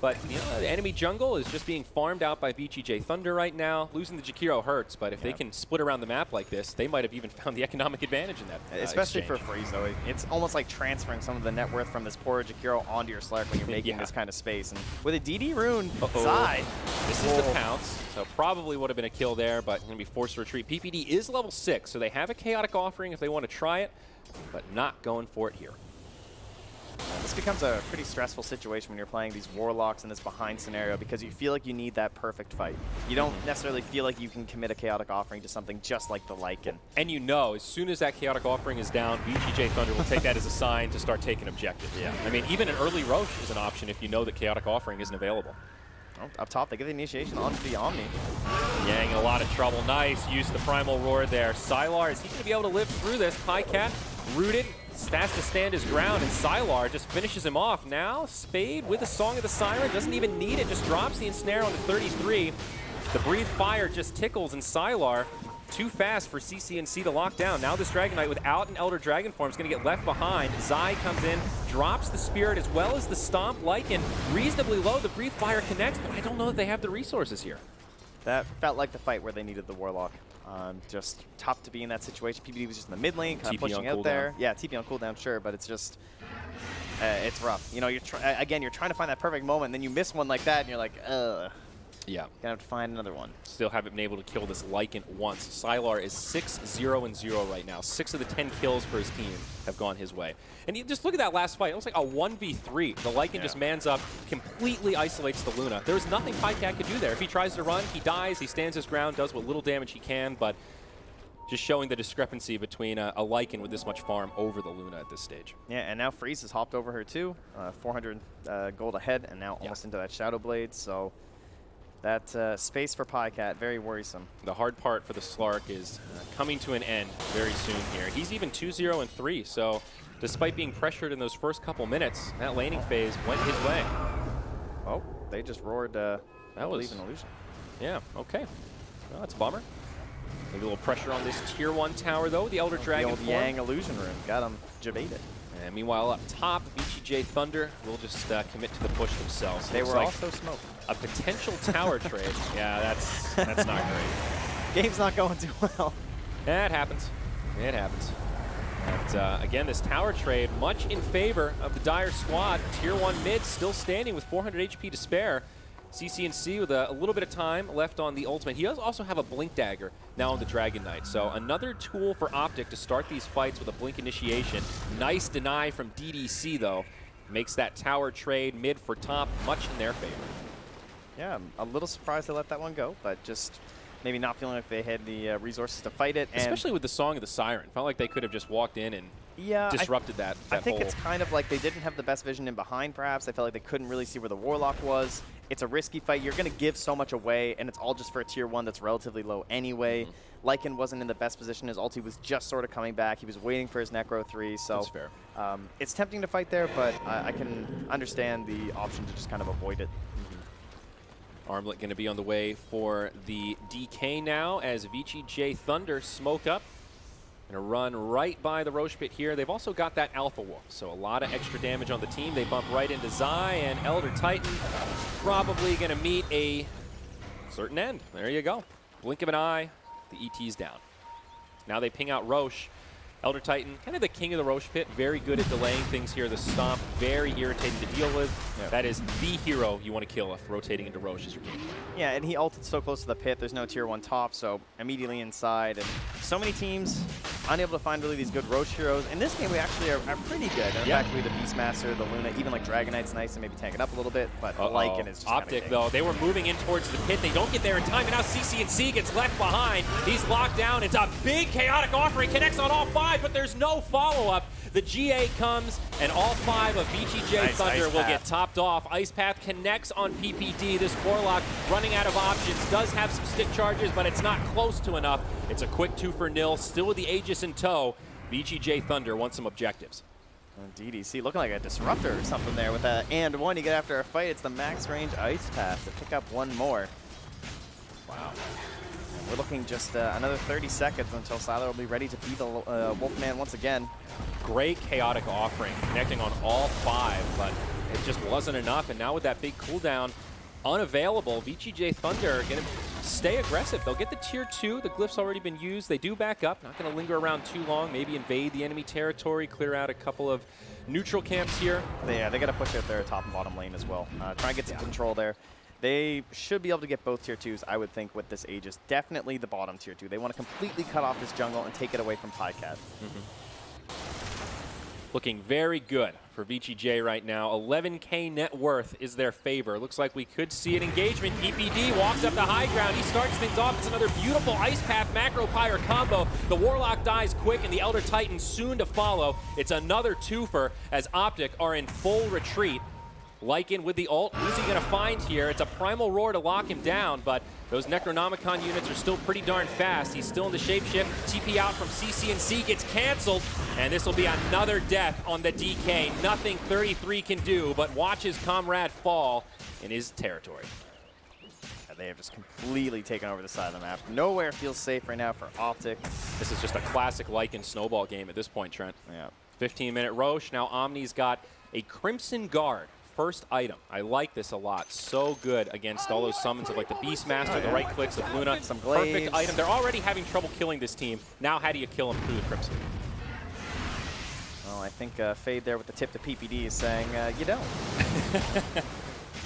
S7: But you know, the enemy jungle is just being farmed out by VGJ.Thunder right now. Losing the Jakiro hurts, but if they can split around the map like this, they might have even found the economic advantage in that
S8: Especially
S7: exchange.
S8: for Freeze, though. It's almost like transferring some of the net worth from this poor Jakiro onto your Slark when you're making this kind of space. And with a DD rune, Zai.
S7: This is the pounce, so probably would have been a kill there, but going to be forced to retreat. PPD is level 6, so they have a chaotic offering if they want to try it, but not going for it here.
S8: This becomes a pretty stressful situation when you're playing these Warlocks in this behind scenario because you feel like you need that perfect fight. You don't necessarily feel like you can commit a chaotic offering to something just like the Lycan.
S7: And you know, as soon as that chaotic offering is down, VGJ.Thunder will take that as a sign to start taking objectives. Yeah. I mean, even an early Roche is an option if you know that chaotic offering isn't available.
S8: Oh, up top, they get the initiation onto the Omni.
S7: Yang in a lot of trouble. Nice use of the Primal Roar there. Sylar, is he going to be able to live through this? Pycat rooted. Stats to stand his ground, and Sylar just finishes him off. Now, Spade with the Song of the Siren, doesn't even need it, just drops the ensnare onto 33. The Breathe Fire just tickles, and Sylar too fast for CCNC to lock down. Now this Dragon Knight without an Elder Dragon form is going to get left behind. Zai comes in, drops the Spirit as well as the Stomp. Lycan reasonably low. The Breathe Fire connects, but I don't know that they have the resources here.
S8: That felt like the fight where they needed the Warlock. Just tough to be in that situation. PPD was just in the mid lane, kind of pushing out there. Yeah, TP on cooldown, sure, but it's just, it's rough. You know, you're again, you're trying to find that perfect moment, and then you miss one like that, and you're like, ugh.
S7: Yeah.
S8: Gonna have to find another one.
S7: Still haven't been able to kill this Lycan once. Sylar is 6-0-0 right now. 6 of the 10 kills for his team have gone his way. And you just look at that last fight. It looks like a 1v3. The Lycan just mans up, completely isolates the Luna. There's nothing Pycat could do there. If he tries to run, he dies, he stands his ground, does what little damage he can, but just showing the discrepancy between a Lycan with this much farm over the Luna at this stage.
S8: Yeah, and now Freeze has hopped over her too. 400 gold ahead, and now almost into that Shadow Blade, so that space for Pycat, very worrisome.
S7: The hard part for the Slark is coming to an end very soon here. He's even 2-0-3, so despite being pressured in those first couple minutes, that laning phase went his way.
S8: Oh, they just roared, that was an illusion.
S7: Yeah, okay. Well, that's a bummer. Maybe a little pressure on this tier 1 tower, though. The Elder Dragon
S8: the old Yang illusion room. Got him jebaited.
S7: And meanwhile, up top, VGJ.Thunder will just commit to the push themselves.
S8: They were also smoked.
S7: A potential tower trade. Yeah, that's not great.
S8: Game's not going too well.
S7: It happens. It happens. And again, this tower trade much in favor of the Dire squad. Tier 1 mid still standing with 400 HP to spare. CCNC with a little bit of time left on the ultimate. He does also have a Blink Dagger now on the Dragon Knight. So another tool for Optic to start these fights with a Blink initiation. Nice deny from DDC, though. Makes that tower trade mid for top much in their favor.
S8: Yeah, I'm a little surprised they let that one go, but just maybe not feeling like they had the resources to fight it. And
S7: especially with the Song of the Siren. Felt like they could have just walked in and disrupted that
S8: I think
S7: whole
S8: it's kind of like they didn't have the best vision in behind, perhaps. They felt like they couldn't really see where the Warlock was. It's a risky fight. You're going to give so much away, and it's all just for a tier 1 that's relatively low anyway. Lycan wasn't in the best position. His ulti was just sort of coming back. He was waiting for his Necro 3, so
S7: that's fair.
S8: It's tempting to fight there, but I can understand the option to just kind of avoid it.
S7: Armlet going to be on the way for the DK now as VGJ.Thunder smoke up. Going to run right by the Roche pit here. They've also got that Alpha Wolf, so a lot of extra damage on the team. They bump right into Zai, and Elder Titan probably going to meet a certain end. There you go. Blink of an eye, the ET's down. Now they ping out Roche. Elder Titan, kind of the king of the Roche pit, very good at delaying things here. The Stomp, very irritating to deal with. Yeah. That is the hero you want to kill if rotating into Roche is your game plan.
S8: Yeah, and he ulted so close to the pit, there's no tier 1 top, so immediately inside. And so many teams unable to find really these good Roche heroes. In this game, we actually are pretty good. In fact, we the Beastmaster, the Luna, even like Dragon Knight's nice and maybe tank it up a little bit, but Lycan is just
S7: Optic, though, they were moving in towards the pit. They don't get there in time, and now CCNC gets left behind. He's locked down. It's a big chaotic offering, connects on all 5, but there's no follow-up. The GA comes, and all 5 of VGJ.Thunder will get topped off. Ice Path connects on PPD. This Warlock running out of options. Does have some stick charges, but it's not close to enough. It's a quick 2-for-0, still with the Aegis in tow. VGJ.Thunder wants some objectives.
S8: DDC looking like a disruptor or something there with that and one. You get after a fight, it's the max range Ice Path to pick up one more. Wow. We're looking just another 30 seconds until Sylar will be ready to beat the Wolfman once again.
S7: Great chaotic offering, connecting on all 5, but it just wasn't enough. And now with that big cooldown unavailable, VGJ.Thunder going to stay aggressive. They'll get the tier 2. The glyph's already been used. They do back up. Not going to linger around too long. Maybe invade the enemy territory, clear out a couple of neutral camps here.
S8: Yeah, they got to push out their top and bottom lane as well. Try and get some control there. They should be able to get both tier 2s, I would think, with this Aegis. Definitely the bottom tier 2. They want to completely cut off this jungle and take it away from Pycat.
S7: Looking very good for VGJ right now. 11K net worth is their favor. Looks like we could see an engagement. PPD walks up the high ground. He starts things off. It's another beautiful Ice Path Macro Pyre combo. The Warlock dies quick, and the Elder Titan soon to follow. It's another twofer as Optic are in full retreat. Lycan with the ult. Who's he going to find here? It's a Primal Roar to lock him down, but those Necronomicon units are still pretty darn fast. He's still in the shapeshift. TP out from CC&C gets canceled, and this will be another death on the DK. Nothing 33 can do, but watch his comrade fall in his territory.
S8: They have just completely taken over the side of the map. Nowhere feels safe right now for Optic.
S7: This is just a classic Lycan snowball game at this point, Trent.
S8: Yeah.
S7: 15-minute Roche. Now Omni's got a Crimson Guard. First item. I like this a lot. So good against all those summons of like the Beastmaster, the right clicks of Luna.
S8: Some glaives.
S7: Perfect item. They're already having trouble killing this team. Now how do you kill them through the Crimson?
S8: Well, I think Fade there with the tip to PPD is saying, you don't.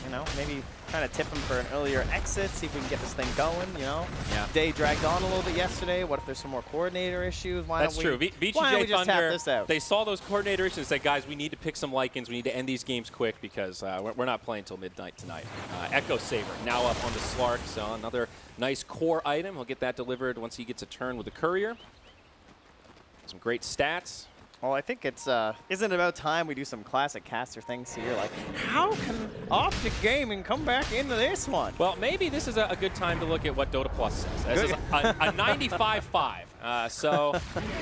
S8: You know, maybe trying to tip him for an earlier exit, see if we can get this thing going, you know?
S7: Yeah.
S8: Day dragged on a little bit yesterday. What if there's some more coordinator issues? Why
S7: That's
S8: don't
S7: true.
S8: we just tap
S7: VGJ.Thunder,
S8: this out?
S7: they saw those coordinator issues and said, guys, we need to pick some Lycans. We need to end these games quick because we're not playing till midnight tonight. Echo Saber now up on the Slark, so another nice core item. He'll get that delivered once he gets a turn with the Courier. Some great stats.
S8: Well, I think it's, isn't it about time we do some classic caster things here? Like, how can Optic Gaming come back into this one?
S7: Well, maybe this is a good time to look at what Dota Plus says. This is a 95.5. So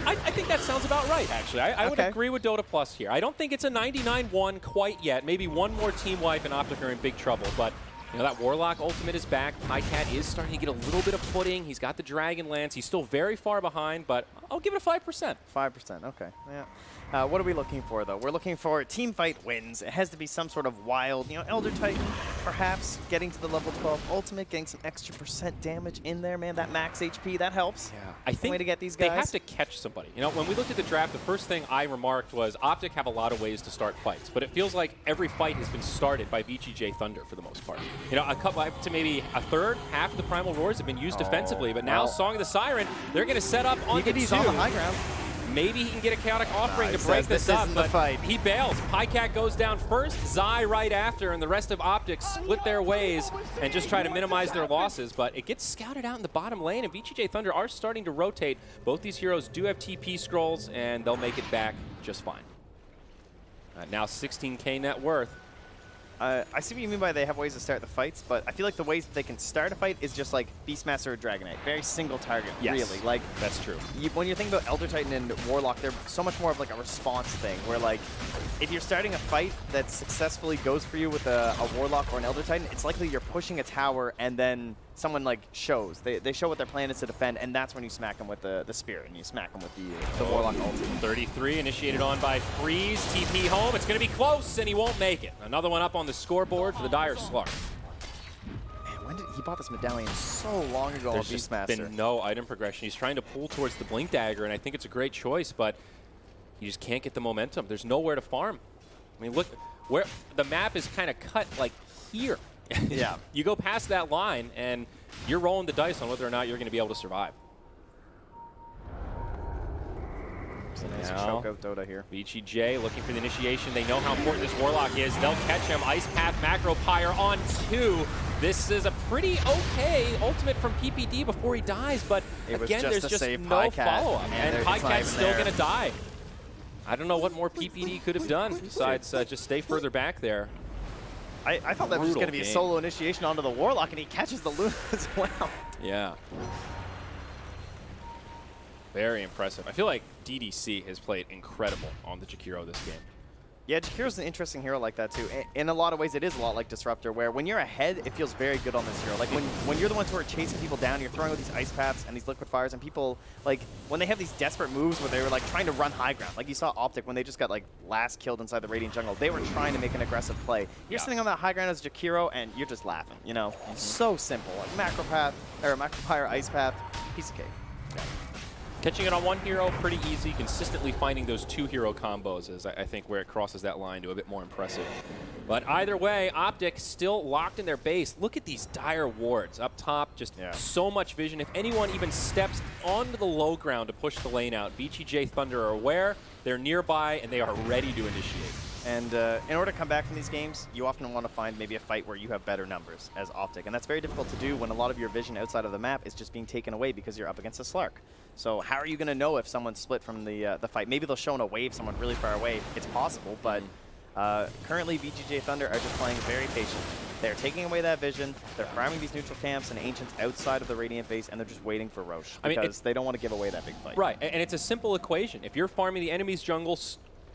S7: I think that sounds about right, actually. I would agree with Dota Plus here. I don't think it's a 99-1 quite yet. Maybe one more team wipe and Optic are in big trouble. But you know, that Warlock ultimate is back. Pycat is starting to get a little bit of footing. He's got the Dragon Lance. He's still very far behind, but I'll give it a 5%.
S8: 5%, okay. Yeah. What are we looking for, though? We're looking for team fight wins. It has to be some sort of wild, you know, Elder Titan, perhaps getting to the level 12 ultimate, getting some extra % damage in there, man. That max HP, that helps.
S7: Yeah. I think
S8: way to get these guys.
S7: They have to catch somebody. You know, when we looked at the draft, the first thing I remarked was Optic have a lot of ways to start fights, but it feels like every fight has been started by VGJ.Thunder for the most part. You know, a couple up to maybe a third, half of the Primal Roars have been used defensively, but now Song of the Siren, they're going to set up on the 2.
S8: On the high ground.
S7: Maybe he can get a chaotic offering to break this up, but he bails. Pycat goes down first, Zai right after, and the rest of Optic split their ways and just try to minimize their losses, but it gets scouted out in the bottom lane, and VGJ.Thunder are starting to rotate. Both these heroes do have TP scrolls, and they'll make it back just fine. Now 16K net worth.
S8: I see what you mean by they have ways to start the fights, but I feel like the ways that they can start a fight is just like Beastmaster or Dragonite. Very single target, really. Like,
S7: that's true.
S8: When you're thinking about Elder Titan and Warlock, they're so much more of like a response thing, where like, if you're starting a fight that successfully goes for you with a Warlock or an Elder Titan, it's likely you're pushing a tower and then someone like shows. They show what their plan is to defend, and that's when you smack them with the Spirit, and you smack them with the Warlock ulti.
S7: 33 initiated on by Freeze. TP home. It's going to be close, and he won't make it. Another one up on the scoreboard for the Dire Slark.
S8: Man, when did he bought this medallion so long ago on Beastmaster?
S7: There's been no item progression. He's trying to pull towards the Blink Dagger, and I think it's a great choice, but you just can't get the momentum. There's nowhere to farm. I mean, look, where the map is kind of cut like here.
S8: Yeah.
S7: You go past that line, and you're rolling the dice on whether or not you're going to be able to survive.
S8: It's a nice choke out Dota here.
S7: VGJ looking for the initiation. They know how important this Warlock is. They'll catch him. Ice Path Macro Pyre on 2. This is a pretty okay ultimate from PPD before he dies, but again, there's just no follow-up. And Pycat's still going to die. I don't know what more PPD could have done besides just stay further back there.
S8: I thought that was going to be a solo initiation onto the Warlock, and he catches the Luna as well.
S7: Yeah. Very impressive. I feel like DDC has played incredible on the Jakiro this game.
S8: Yeah, Jakiro's an interesting hero like that too. In a lot of ways, it is a lot like Disruptor, where when you're ahead, it feels very good on this hero. Like when you're the ones who are chasing people down, you're throwing out these ice paths and these liquid fires, and people, like, when they have these desperate moves where they were like trying to run high ground, like you saw Optic when they just got like last killed inside the Radiant jungle, they were trying to make an aggressive play. You're sitting on that high ground as Jakiro, and you're just laughing, you know? So simple. Like macro path, or macro fire, ice path, piece of cake.
S7: Catching it on one hero, pretty easy. Consistently finding those 2-hero combos is, I think, where it crosses that line to a bit more impressive. But either way, Optic still locked in their base. Look at these dire wards up top. Just so much vision. If anyone even steps onto the low ground to push the lane out, VGJ.Thunder are aware, they're nearby, and they are ready to initiate.
S8: And in order to come back from these games, you often want to find maybe a fight where you have better numbers as Optic. And that's very difficult to do when a lot of your vision outside of the map is just being taken away because you're up against a Slark. So how are you going to know if someone's split from the fight? Maybe they'll show in a wave someone really far away. It's possible, but currently VGJ.Thunder are just playing very patient. They're taking away that vision. They're farming these neutral camps and Ancients outside of the Radiant base, and they're just waiting for Roche because they don't want to give away that big fight.
S7: Right, and it's a simple equation. If you're farming the enemy's jungle,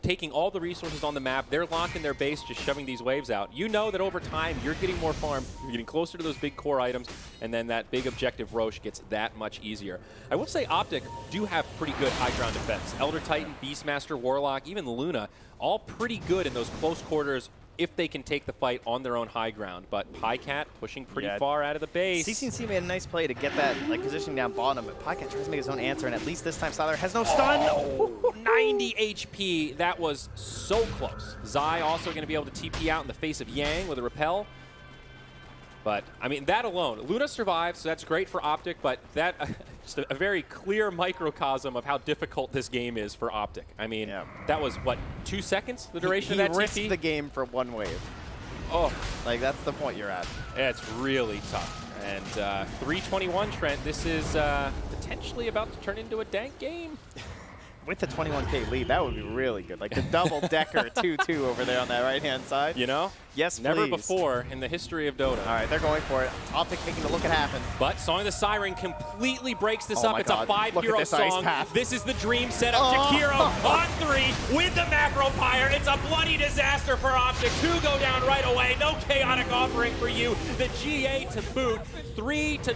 S7: taking all the resources on the map, they're locked in their base, just shoving these waves out. You know that over time, you're getting more farm, you're getting closer to those big core items, and then that big objective Roche gets that much easier. I will say Optic do have pretty good high ground defense. Elder Titan, Beastmaster, Warlock, even Luna, all pretty good in those close quarters if they can take the fight on their own high ground. But Pycat pushing pretty far out of the base.
S8: CCNC made a nice play to get that positioning down bottom, but Pycat tries to make his own answer, and at least this time Sylar has no stun.
S7: 90 HP. That was so close. Zai also going to be able to TP out in the face of Yang with a repel. But, I mean, that alone, Luna survives, so that's great for Optic, but that just a very clear microcosm of how difficult this game is for Optic. I mean, that was, what, 2 seconds, the duration of that TP?
S8: He risked the game for one wave.
S7: Oh.
S8: Like, that's the point you're at.
S7: It's really tough. And 321, Trent, this is potentially about to turn into a dank game.
S8: With the 21K lead, that would be really good. Like the double-decker 2-2 over there on that right-hand side.
S7: You know?
S8: Yes, please.
S7: Never before in the history of Dota.
S8: All right, they're going for it. Optic making the look it happen.
S7: But Song of the Siren completely breaks this up. It's a 5-hero song. This is the dream setup. Jakiro on 3 with the macro fire. It's a bloody disaster for Optic. 2 go down right away. No chaotic offering for you. The GA to boot. 3-24.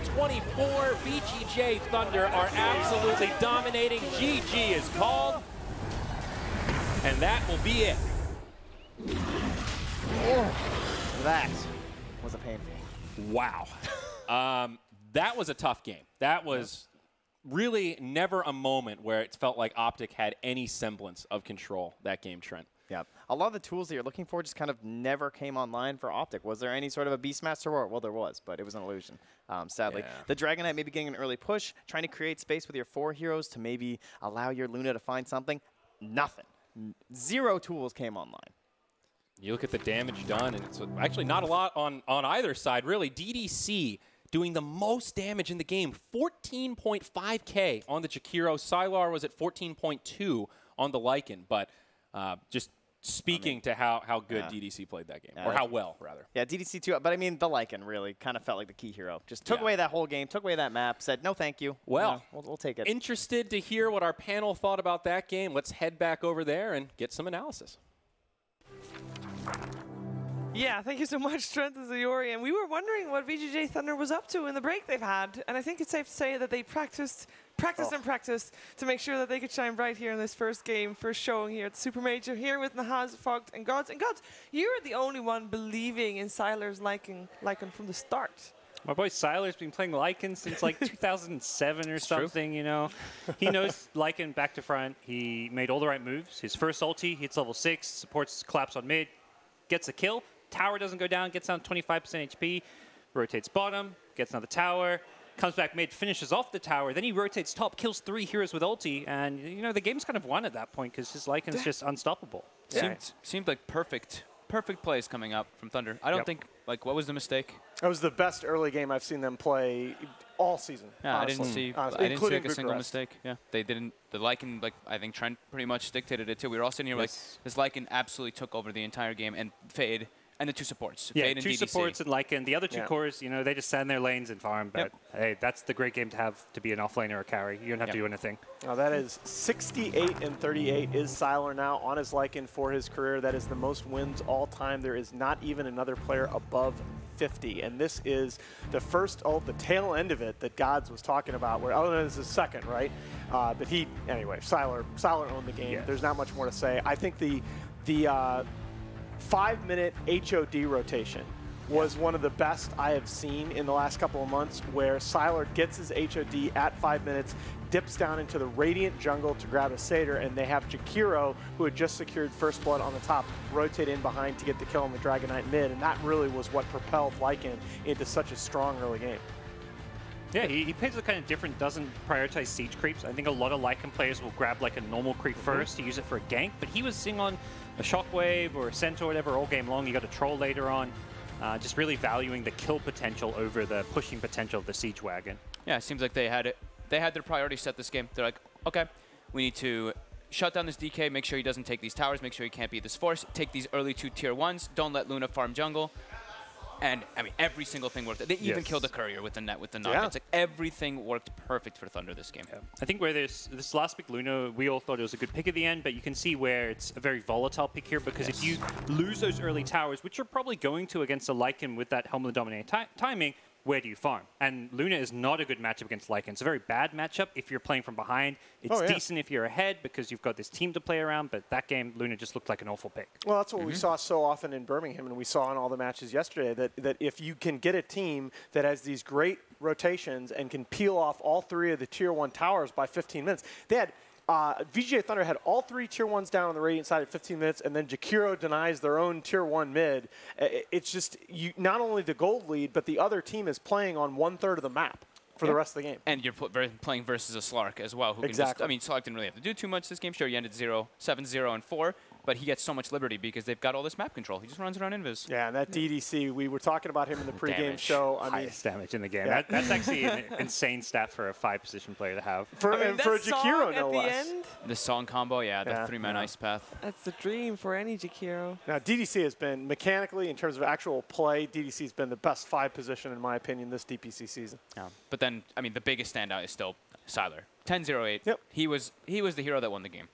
S7: VGJ.Thunder are absolutely dominating. GG is called. And that will be it.
S8: Oh, that was a painful.
S7: Wow. That was a tough game. That was really never a moment where it felt like Optic had any semblance of control that game, Trent.
S8: Yeah. A lot of the tools that you're looking for just kind of never came online for Optic. Was there any sort of a Beastmaster war? Well, there was, but it was an illusion, sadly. The Dragon Knight maybe getting an early push, trying to create space with your 4 heroes to maybe allow your Luna to find something. Nothing. 0 tools came online.
S7: You look at the damage done, and it's actually not a lot on either side, really. DDC doing the most damage in the game, 14.5K on the Jakiro. Sylar was at 14.2 on the Lycan, but just speaking to how good DDC played that game, or how well, rather.
S8: Yeah, DDC too, but I mean, the Lycan really kind of felt like the key hero. Just took away that whole game, took away that map, said, no thank you.
S7: Well,
S8: we'll take it.
S7: Interested to hear what our panel thought about that game. Let's head back over there and get some analysis.
S1: Yeah, thank you so much, Trent and Zayori. And we were wondering what VGJ.Thunder was up to in the break they've had. And I think it's safe to say that they practiced and practiced to make sure that they could shine bright here in this first game, first showing here at the Supermajor, here with Nahaz, Fogged, and Gods. And Gods, you were the only one believing in Sylar's Lycan from the start.
S9: My boy Sylar's been playing Lycan since like 2007 or something, you know. He knows Lycan back to front. He made all the right moves. His first ulti hits level 6, supports collapse on mid, gets a kill. Tower doesn't go down, gets down 25% HP, rotates bottom, gets another tower, comes back mid, finishes off the tower, then he rotates top, kills 3 heroes with ulti, and, you know, the game's kind of won at that point because his Lycan's just unstoppable.
S5: Seemed like perfect plays coming up from Thunder. I don't think, like, what was the mistake?
S4: That was the best early game I've seen them play all season.
S5: Yeah,
S4: honestly.
S5: I didn't see like a single mistake. Yeah, they didn't. The Lycan, like, I think Trent pretty much dictated it too. We were all sitting here like, this Lycan absolutely took over the entire game, and Fade And the 2 supports.
S9: Yeah,
S5: Fade and
S9: 2
S5: DDC.
S9: supports and Lycan. The other 2 cores, you know, they just stand in their lanes and farm. But hey, that's the great game to have to be an offlaner or a carry. You don't have to do anything.
S4: Now that is 68 and 38 is Siler now on his Lycan for his career. That is the most wins all time. There is not even another player above 50. And this is the first, the tail end of it that Gods was talking about. Where this is second, right? But anyway, Siler owned the game. There's not much more to say. I think the 5-minute HOD rotation was one of the best I have seen in the last couple of months, where Siler gets his HOD at 5 minutes, dips down into the Radiant jungle to grab a Satyr, and they have Jakiro, who had just secured first blood on the top, rotate in behind to get the kill on the Dragon Knight mid, and that really was what propelled Lycan into such a strong early game.
S9: Yeah, he plays it kind of different, doesn't prioritize siege creeps. I think a lot of Lycan players will grab like a normal creep first to use it for a gank, but he was sitting on a Shockwave or a Centaur or whatever all game long. You got a Troll later on, just really valuing the kill potential over the pushing potential of the siege wagon.
S5: Yeah, it seems like they had their priorities set this game. They're like, okay, we need to shut down this DK, make sure he doesn't take these towers, make sure he can't beat this force, take these early 2 tier 1s, don't let Luna farm jungle. And, I mean, every single thing worked. They even killed the courier with the net, with the knock. It's like everything worked perfect for Thunder this game.
S9: I think where there's this last pick, Luna, we all thought it was a good pick at the end, but you can see where it's a very volatile pick here, because if you lose those early towers, which you're probably going to against a Lycan with that Helm of the Dominating timing, where do you farm? And Luna is not a good matchup against Lycan. It's a very bad matchup if you're playing from behind. It's decent if you're ahead because you've got this team to play around, but that game, Luna just looked like an awful pick.
S4: Well, that's what we saw so often in Birmingham, and we saw in all the matches yesterday, that if you can get a team that has these great rotations and can peel off all 3 of the tier 1 towers by 15 minutes. They had VGJ.Thunder had all 3 tier 1s down on the Radiant side at 15 minutes, and then Jakiro denies their own tier 1 mid. It's just not only the gold lead, but the other team is playing on 1/3 of the map for the rest of the game.
S5: And you're playing versus a Slark as well. Who can just, I mean, Slark didn't really have to do too much this game. Sure, he ended 7-0 and 4, but he gets so much liberty because they've got all this map control. He just runs around invis.
S4: Yeah, and that DDC, we were talking about him in the pregame show. I mean,
S9: highest damage in the game. That's actually an insane stat for a 5-position player to have.
S4: For a Jakiro, no less.
S5: The song combo, the 3-man ice path.
S1: That's the dream for any Jakiro.
S4: Now, DDC has been, mechanically, in terms of actual play, DDC has been the best 5 position, in my opinion, this DPC season.
S5: Yeah. But then, I mean, the biggest standout is still Siler. 10-0-8. Yep. He was the hero that won the game.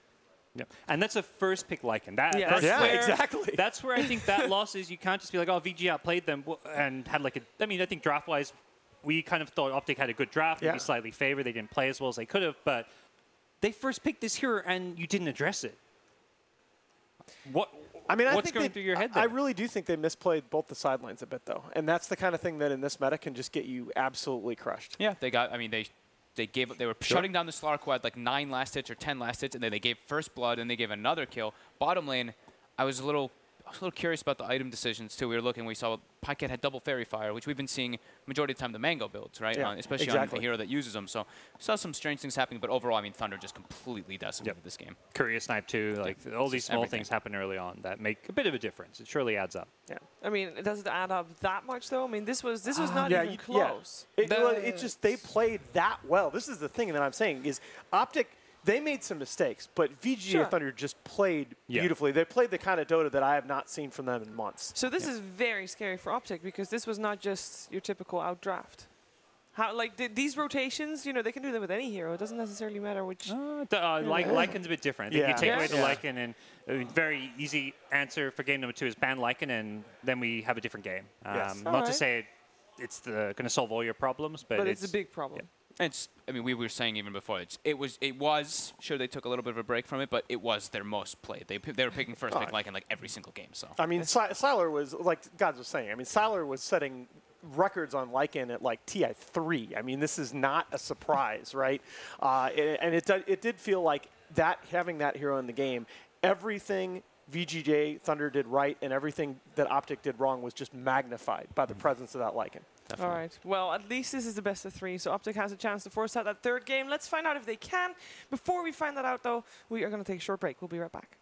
S9: Yeah. And that's a first pick Lycan.
S4: Exactly.
S9: That's where I think that loss is. You can't just be like, oh, VG outplayed them and had like a. I mean, I think draft-wise, we kind of thought Optic had a good draft, maybe slightly favored. They didn't play as well as they could have, but they first picked this hero and you didn't address it. What's going through your head there?
S4: I really do think they misplayed both the sidelines a bit, though. And that's the kind of thing that in this meta can just get you absolutely crushed.
S5: Yeah, they got, I mean, they were shutting down the Slark, who had like 9 last hits or 10 last hits, and then they gave first blood, and they gave another kill. Bottom lane, I was a little curious about the item decisions, too. We saw Pycat had double Fairy Fire, which we've been seeing majority of the time the Mango builds, right?
S4: Yeah,
S5: especially on the hero that uses them. So saw some strange things happening, but overall, I mean, Thunder just completely decimated this game.
S9: Courier Snipe, too. Like, all these small things happen early on that make a bit of a difference. It surely adds up.
S1: Yeah. I mean, does it add up that much, though? I mean, this was not even close.
S4: It just, they played that well. This is the thing that I'm saying is Optic, they made some mistakes, but VGJ.Thunder just played beautifully. They played the kind of Dota that I have not seen from them in months.
S1: So this is very scary for Optic, because this was not just your typical outdraft. These rotations, you know, they can do that with any hero. It doesn't necessarily matter which.
S9: Lycan's a bit different. I think you take away the Lycan, and a very easy answer for game number 2 is ban Lycan, and then we have a different game. Not to say it's going to solve all your problems, but
S1: it's a big problem.
S5: I mean, we were saying even before, it was sure they took a little bit of a break from it, but it was their most played. They were picking first pick like in like every single game. So
S4: I mean, Siler was, like Gods was saying, I mean, Siler was setting records on Lycan at like TI3. I mean, this is not a surprise, right? And it did feel like that, having that hero in the game, everything VGJ.Thunder did right and everything that Optic did wrong was just magnified by the presence of that Lycan.
S1: All right. Well, at least this is the best of 3, so Optic has a chance to force out that 3rd game. Let's find out if they can. Before we find that out, though, we are going to take a short break. We'll be right back.